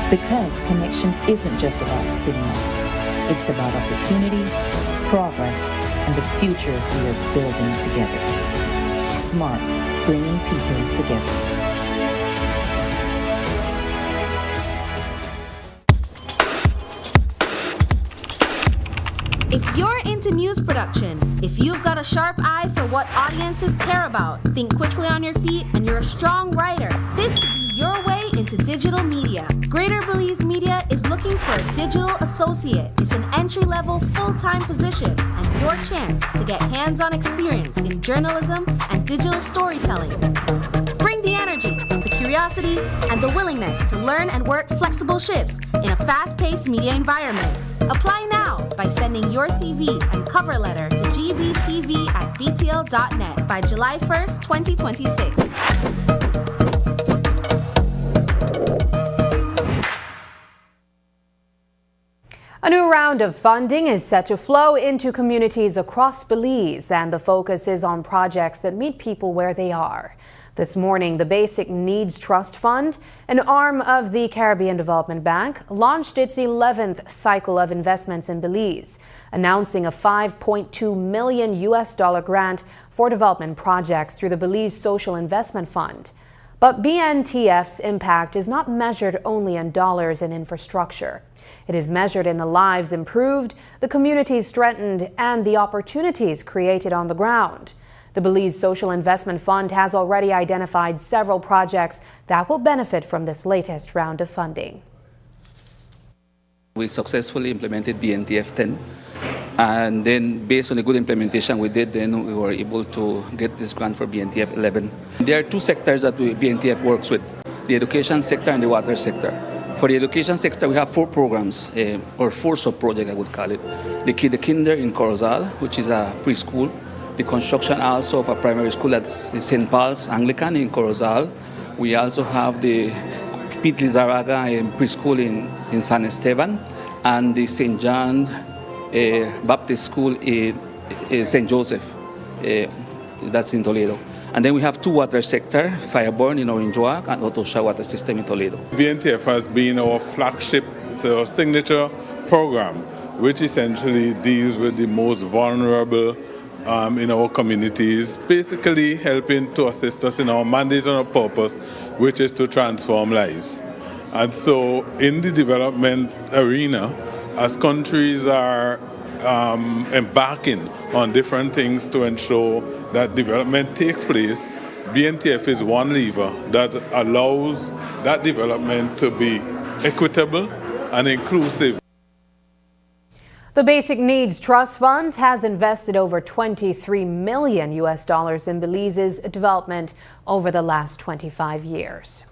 Because connection isn't just about signal, it's about opportunity, progress, and the future we are building together. SMART, bringing people together. If you're into news production, if you've got a sharp eye for what audiences care about, think quickly on your feet, and you're a strong writer, this could be your way into digital media. Greater Belize Media is looking for a digital associate. It's an entry-level, full-time position, and your chance to get hands-on experience in journalism and digital storytelling. Bring the energy, the curiosity, and the willingness to learn and work flexible shifts in a fast-paced media environment. Apply now by sending your CV and cover letter to gbtv@btl.net by July 1st, 2026. A new round of funding is set to flow into communities across Belize, and the focus is on projects that meet people where they are. This morning, the Basic Needs Trust Fund, an arm of the Caribbean Development Bank, launched its 11th cycle of investments in Belize, announcing a $5.2 million grant for development projects through the Belize Social Investment Fund. But BNTF's impact is not measured only in dollars and infrastructure. It is measured in the lives improved, the communities strengthened, and the opportunities created on the ground. The Belize Social Investment Fund has already identified several projects that will benefit from this latest round of funding. We successfully implemented BNTF 10, and then based on the good implementation we did, then we were able to get this grant for BNTF 11. There are two sectors that BNTF works with, the education sector and the water sector. For the education sector, we have 4 programs, or 4 sub-projects I would call it. The Kinder in Corozal, which is a preschool. The construction also of a primary school at St. Paul's Anglican in Corozal. We also have the Pete Lizarraga preschool in San Esteban, and the St. John Baptist School in St. Joseph, that's in Toledo. And then we have 2 water sector, Fireborn in Orange Walk and Otosha Water System in Toledo. BNTF has been our flagship, so signature program, which essentially deals with the most vulnerable in our communities, basically helping to assist us in our mandate and our purpose, which is to transform lives. And so in the development arena, as countries are embarking on different things to ensure that development takes place, BNTF is one lever that allows that development to be equitable and inclusive. The Basic Needs Trust Fund has invested over $23 million in Belize's development over the last 25 years.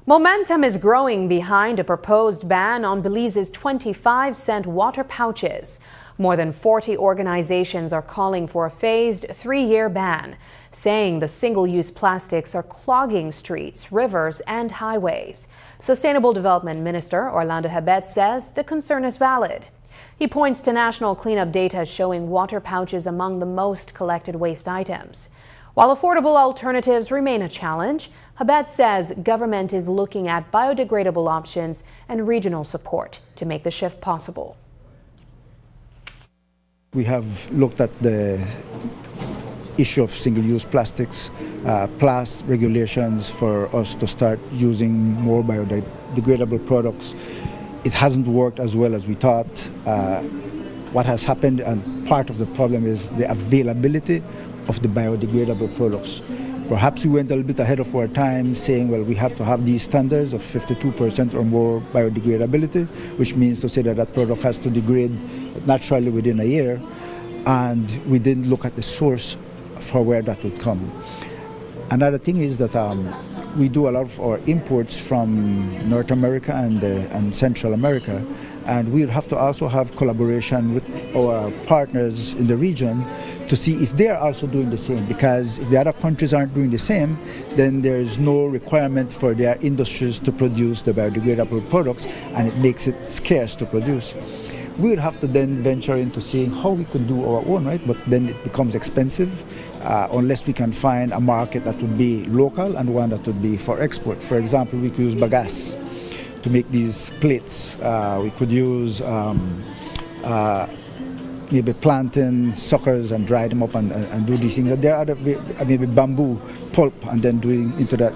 Momentum is growing behind a proposed ban on Belize's 25-cent water pouches. More than 40 organizations are calling for a phased 3-year ban, saying the single-use plastics are clogging streets, rivers, and highways. Sustainable Development Minister Orlando Habet says the concern is valid. He points to national cleanup data showing water pouches among the most collected waste items. While affordable alternatives remain a challenge, Habet says government is looking at biodegradable options and regional support to make the shift possible. We have looked at the issue of single-use plastics, plus regulations for us to start using more biodegradable products. It hasn't worked as well as we thought. What has happened, and part of the problem, is the availability of the biodegradable products. Perhaps we went a little bit ahead of our time, saying, well, we have to have these standards of 52% or more biodegradability, which means to say that that product has to degrade naturally within a year, and we didn't look at the source for where that would come. Another thing is that we do a lot of our imports from North America and Central America, and we'll have to also have collaboration with our partners in the region to see if they're also doing the same, because if the other countries aren't doing the same, then there's no requirement for their industries to produce the biodegradable products, and it makes it scarce to produce. We'll have to then venture into seeing how we could do our own, right? But then it becomes expensive unless we can find a market that would be local and one that would be for export. For example, we could use bagasse to make these plates. We could use maybe plantain suckers and dry them up and do these things. There are other, maybe bamboo pulp and then doing into that.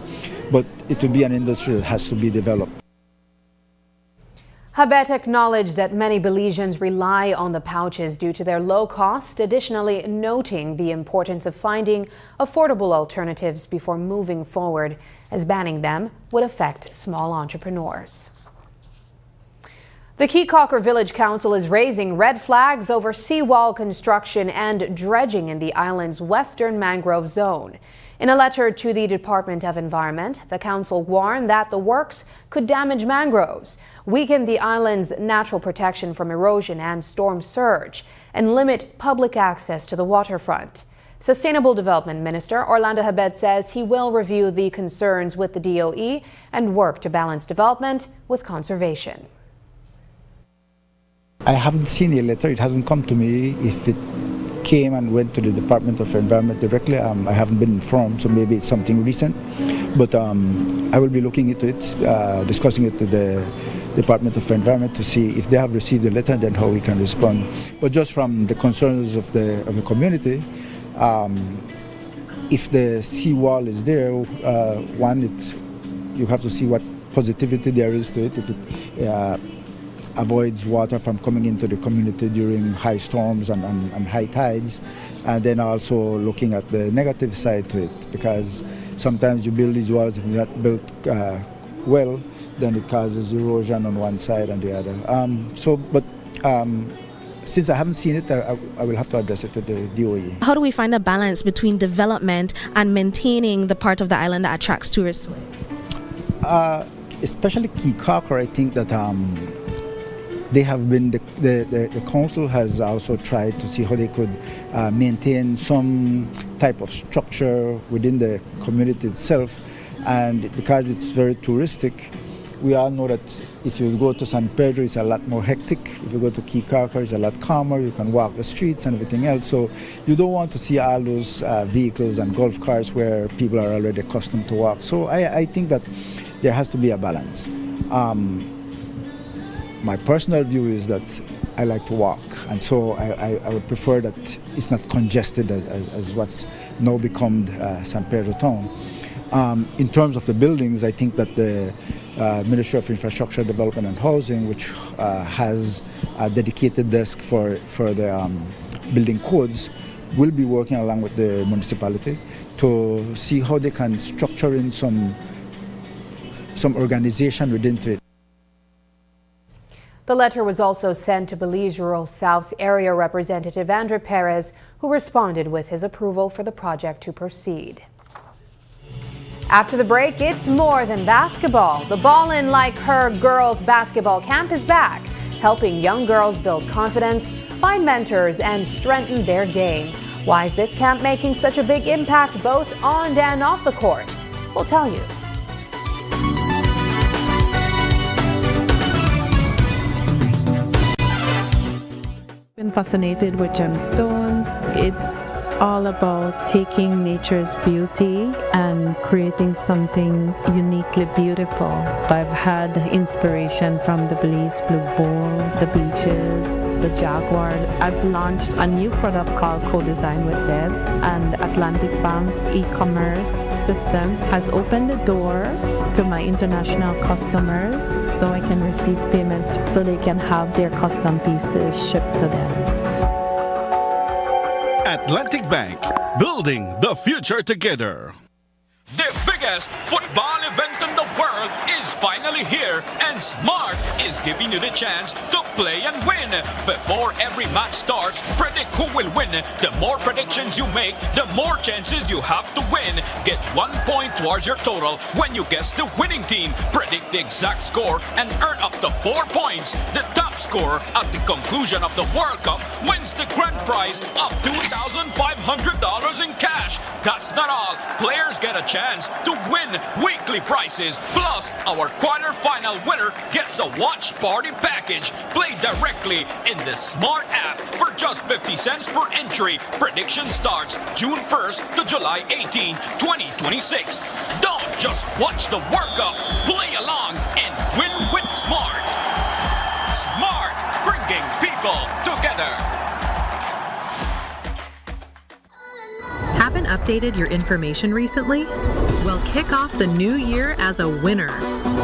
But it will be an industry that has to be developed. Habet acknowledged that many Belizeans rely on the pouches due to their low cost, additionally noting the importance of finding affordable alternatives before moving forward, as banning them would affect small entrepreneurs. The Keycocker Village Council is raising red flags over seawall construction and dredging in the island's western mangrove zone. In a letter to the Department of Environment, the council warned that the works could damage mangroves, weaken the island's natural protection from erosion and storm surge, and limit public access to the waterfront. Sustainable Development Minister Orlando Habet says he will review the concerns with the DOE and work to balance development with conservation. I haven't seen a letter, it hasn't come to me. If it came and went to the Department of Environment directly. I haven't been informed, so maybe it's something recent. But I will be looking into it, discussing it with the Department of Environment to see if they have received the letter, then how we can respond. But just from the concerns of the community, if the seawall is there, you have to see what positivity there is to it. If it avoids water from coming into the community during high storms and high tides, and then also looking at the negative side to it, because sometimes you build these walls and they're not built well, then it causes erosion on one side and the other. Since I haven't seen it, I will have to address it with the DOE. How do we find a balance between development and maintaining the part of the island that attracts tourists? Especially Keycaulker, I think that they have been, the council has also tried to see how they could maintain some type of structure within the community itself. And because it's very touristic, we all know that if you go to San Pedro, it's a lot more hectic. If you go to Keycaulker, it's a lot calmer. You can walk the streets and everything else. So you don't want to see all those vehicles and golf carts where people are already accustomed to walk. So I think that there has to be a balance. My personal view is that I like to walk, and so I would prefer that it's not congested as what's now become San Pedro town. In terms of the buildings, I think that the Ministry of Infrastructure Development and Housing, which has a dedicated desk for the building codes, will be working along with the municipality to see how they can structure in some organization within it. The letter was also sent to Belize Rural South Area Representative Andre Perez, who responded with his approval for the project to proceed. After the break, it's more than basketball. The Ballin' Like Her girls basketball camp is back, helping young girls build confidence, find mentors, and strengthen their game. Why is this camp making such a big impact both on and off the court? We'll tell you. Been fascinated with gemstones. It's all about taking nature's beauty and creating something uniquely beautiful. I've had inspiration from the Belize Blue Bull, the beaches, the jaguar. I've launched a new product called Co-Design with Deb, and Atlantic Bank's e-commerce system has opened the door to my international customers so I can receive payments so they can have their custom pieces shipped to them. Atlantic Bank, building the future together. The biggest football event in the world is finally here, and Smart is giving you the chance to play and win. Before every match starts, predict who will win. The more predictions you make, the more chances you have to win. Get 1 point towards your total when you guess the winning team. Predict the exact score and earn up to 4 points. The top scorer at the conclusion of the World Cup wins the grand prize of $2,500 in cash. That's not all. Players get a chance to win weekly prizes. Plus, our quarterfinal winner gets a watch party package. Play directly in the Smart app for just 50 cents per entry. Prediction starts June 1st to July 18, 2026. Don't just watch the World Cup. Play along and win with Smart. Smart, bringing people together. Haven't updated your information recently? Well, kick off the new year as a winner.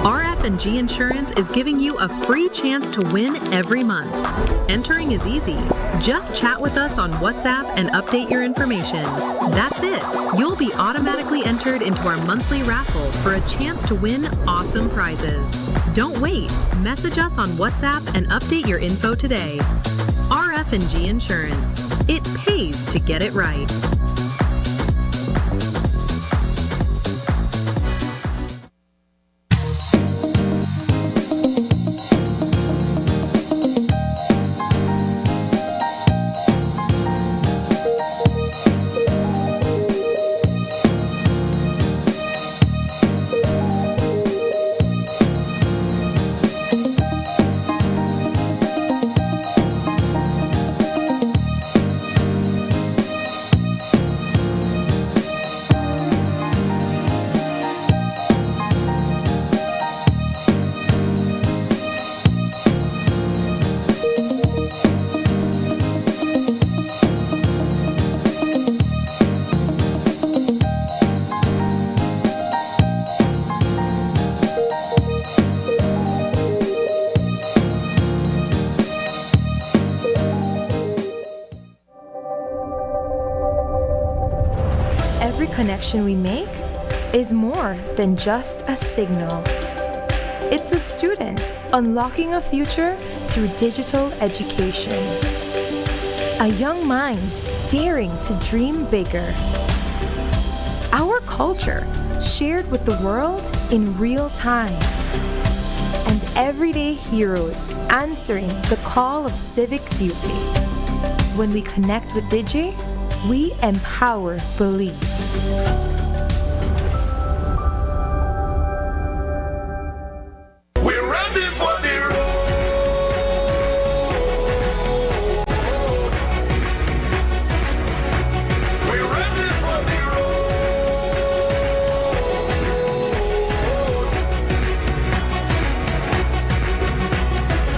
RF&G Insurance is giving you a free chance to win every month. Entering is easy. Just chat with us on WhatsApp and update your information. That's it. You'll be automatically entered into our monthly raffle for a chance to win awesome prizes. Don't wait. Message us on WhatsApp and update your info today. RF&G Insurance. It pays to get it right. connection we make is more than just a signal. It's a student unlocking a future through digital education. A young mind daring to dream bigger. Our culture shared with the world in real time. And everyday heroes answering the call of civic duty. When we connect with Digi, we empower Belize. We're ready for the road. We're ready for the road.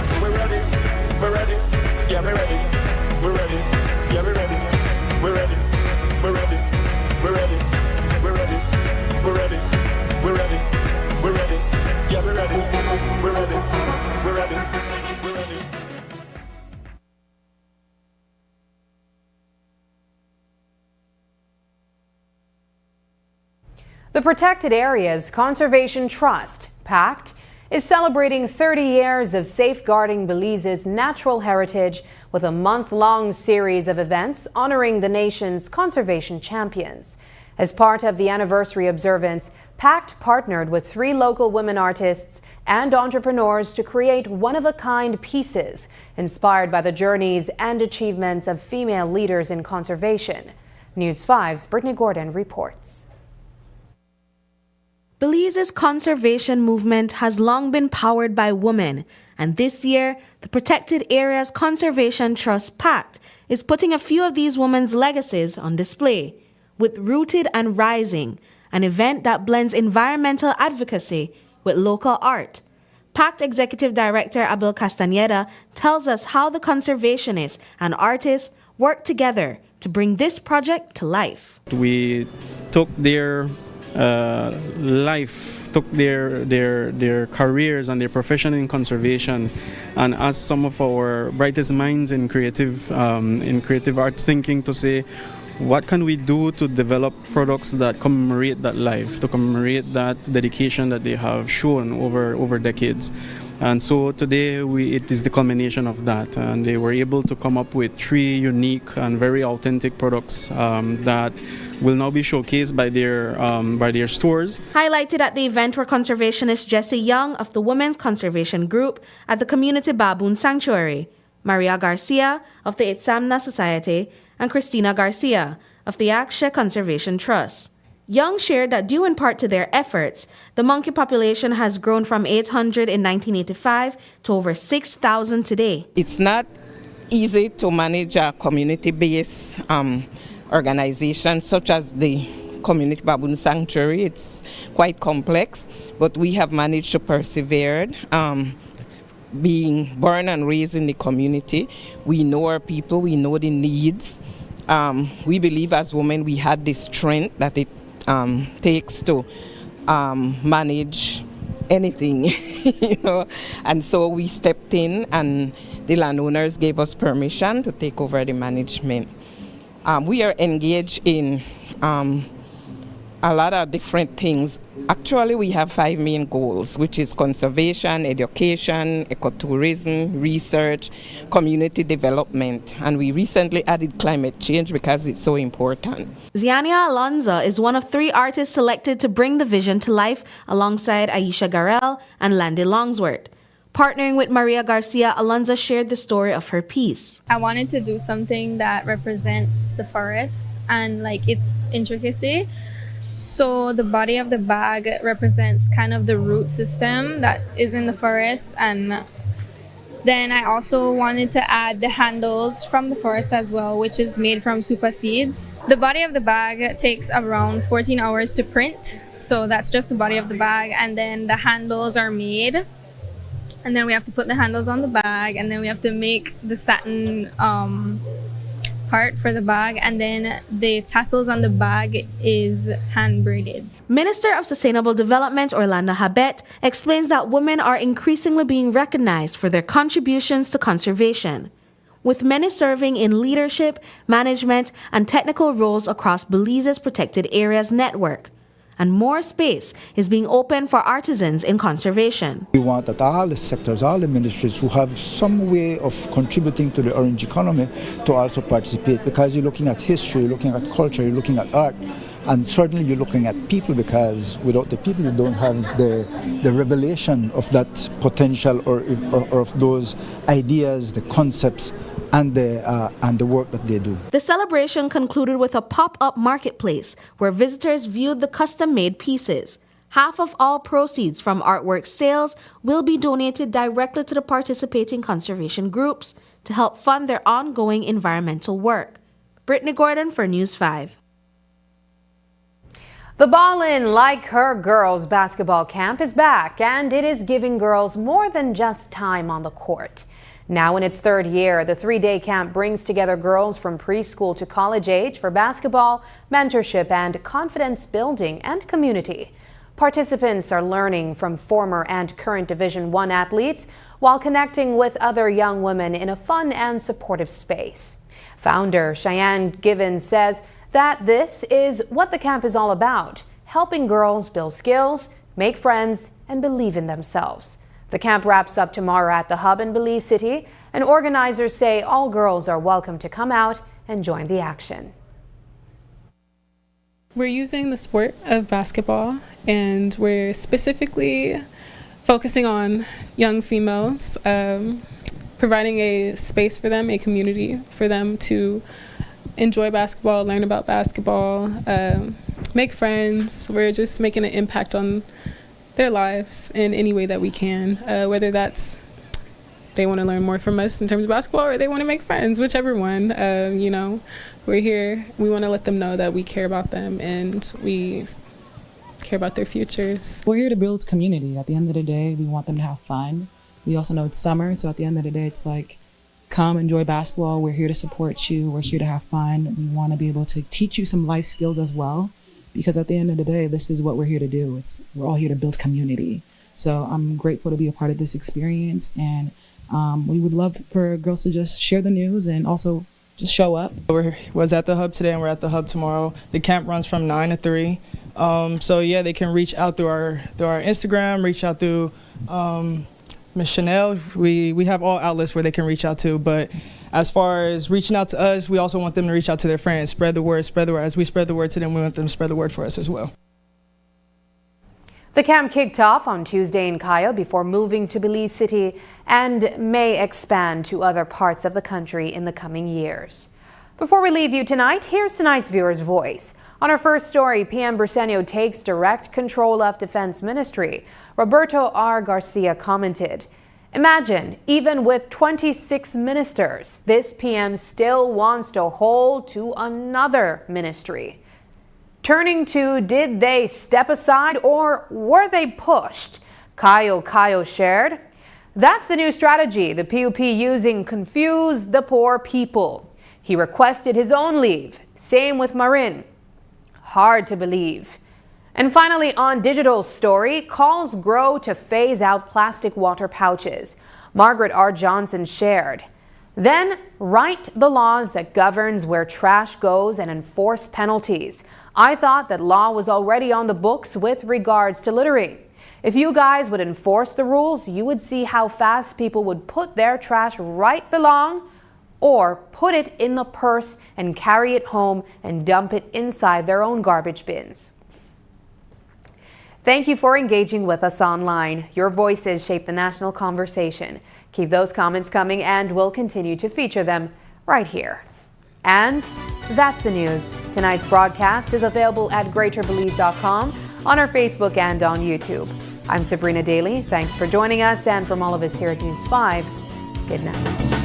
So we're ready, yeah, we're ready, yeah, we're ready. We're ready. We're ready. We're ready. We're ready. We're ready. We're ready. We're ready. Yeah, we're ready. We're ready. We're ready. We're ready. The Protected Areas Conservation Trust, PACT, is celebrating 30 years of safeguarding Belize's natural heritage with a month-long series of events honoring the nation's conservation champions. As part of the anniversary observance, PACT partnered with 3 local women artists and entrepreneurs to create one-of-a-kind pieces inspired by the journeys and achievements of female leaders in conservation. News 5's Brittany Gordon reports. Belize's conservation movement has long been powered by women, and this year, the Protected Areas Conservation Trust PACT is putting a few of these women's legacies on display, with Rooted and Rising, an event that blends environmental advocacy with local art. PACT Executive Director Abel Castaneda tells us how the conservationists and artists work together to bring this project to life. We took their life, took their careers and their profession in conservation, and asked some of our brightest minds in creative arts thinking to say, what can we do to develop products that commemorate that life, to commemorate that dedication that they have shown over decades. And so today it is the culmination of that, and they were able to come up with 3 unique and very authentic products that will now be showcased by their stores. Highlighted at the event were conservationist Jessie Young of the Women's Conservation Group at the Community Baboon Sanctuary, Maria Garcia of the Itzamna Society, and Christina Garcia of the Akshe Conservation Trust. Young shared that due in part to their efforts, the monkey population has grown from 800 in 1985 to over 6,000 today. It's not easy to manage a community-based organization such as the Community Baboon Sanctuary. It's quite complex, but we have managed to persevere. Being born and raised in the community, we know our people, we know the needs. We believe as women we had the strength that it takes to manage anything, and so we stepped in, and the landowners gave us permission to take over the management. We are engaged in a lot of different things. Actually, we have 5 main goals, which is conservation, education, ecotourism, research, community development, and we recently added climate change because it's so important. Ziania Alonzo is one of 3 artists selected to bring the vision to life alongside Aisha Garel and Landy Longsworth. Partnering with Maria Garcia, Alonzo shared the story of her piece. I wanted to do something that represents the forest and its intricacy. So the body of the bag represents kind of the root system that is in the forest, and then I also wanted to add the handles from the forest as well, which is made from super seeds. The body of the bag takes around 14 hours to print, so that's just the body of the bag, and then the handles are made, and then we have to put the handles on the bag, and then we have to make the satin part for the bag, and then the tassels on the bag is hand braided. Minister of Sustainable Development Orlando Habet explains that women are increasingly being recognized for their contributions to conservation. with many serving in leadership, management, and technical roles across Belize's protected areas network. And more space is being opened for artisans in conservation. We want that all the sectors, all the ministries who have some way of contributing to the orange economy to also participate, because you're looking at history, you're looking at culture, you're looking at art, and certainly you're looking at people, because without the people you don't have the revelation of that potential or of those ideas, the concepts, and the work that they do. The celebration concluded with a pop-up marketplace where visitors viewed the custom-made pieces. Half of all proceeds from artwork sales will be donated directly to the participating conservation groups to help fund their ongoing environmental work. Brittany Gordon for News 5. The Ballin' Like Her Girls basketball camp is back, and it is giving girls more than just time on the court. Now in its third year, the 3-day camp brings together girls from preschool to college age for basketball, mentorship, and confidence building and community. Participants are learning from former and current Division I athletes while connecting with other young women in a fun and supportive space. Founder Cheyenne Givens says that this is what the camp is all about, helping girls build skills, make friends, and believe in themselves. The camp wraps up tomorrow at the Hub in Belize City, and organizers say all girls are welcome to come out and join the action. We're using the sport of basketball, and we're specifically focusing on young females, providing a space for them, a community for them to enjoy basketball, learn about basketball, make friends. We're just making an impact on their lives in any way that we can, whether that's they want to learn more from us in terms of basketball or they want to make friends, whichever one. We're here. We want to let them know that we care about them and we care about their futures. We're here to build community. At the end of the day, we want them to have fun. We also know it's summer, so at the end of the day, it's like, come enjoy basketball. We're here to support you. We're here to have fun. We want to be able to teach you some life skills as well, because at the end of the day, this is what we're here to do. We're all here to build community. So I'm grateful to be a part of this experience, and we would love for girls to just share the news and also just show up. Was at the Hub today and we're at the Hub tomorrow. The camp runs from 9 to 3. So yeah, they can reach out through our Instagram, reach out through Ms. Chanel. We have all outlets where they can reach out to, but as far as reaching out to us, we also want them to reach out to their friends, spread the word. As we spread the word to them, we want them to spread the word for us as well. The camp kicked off on Tuesday in Cayo before moving to Belize City and may expand to other parts of the country in the coming years. Before we leave you tonight, here's tonight's viewer's voice. On our first story, PM Briceño takes direct control of Defense Ministry. Roberto R. Garcia commented, "Imagine, even with 26 ministers, this PM still wants to hold to another ministry." Turning to, did they step aside or were they pushed? Cayo shared, "That's the new strategy the PUP using, confuse the poor people." He requested his own leave. Same with Marin. Hard to believe. And finally, on Digital's story, calls grow to phase out plastic water pouches. Margaret R. Johnson shared, "Then write the laws that governs where trash goes and enforce penalties. I thought that law was already on the books with regards to littering. If you guys would enforce the rules, you would see how fast people would put their trash right belong or put it in the purse and carry it home and dump it inside their own garbage bins." Thank you for engaging with us online. Your voices shape the national conversation. Keep those comments coming and we'll continue to feature them right here. And that's the news. Tonight's broadcast is available at greaterbelize.com, on our Facebook and on YouTube. I'm Sabrina Daly. Thanks for joining us, and from all of us here at News 5, good night.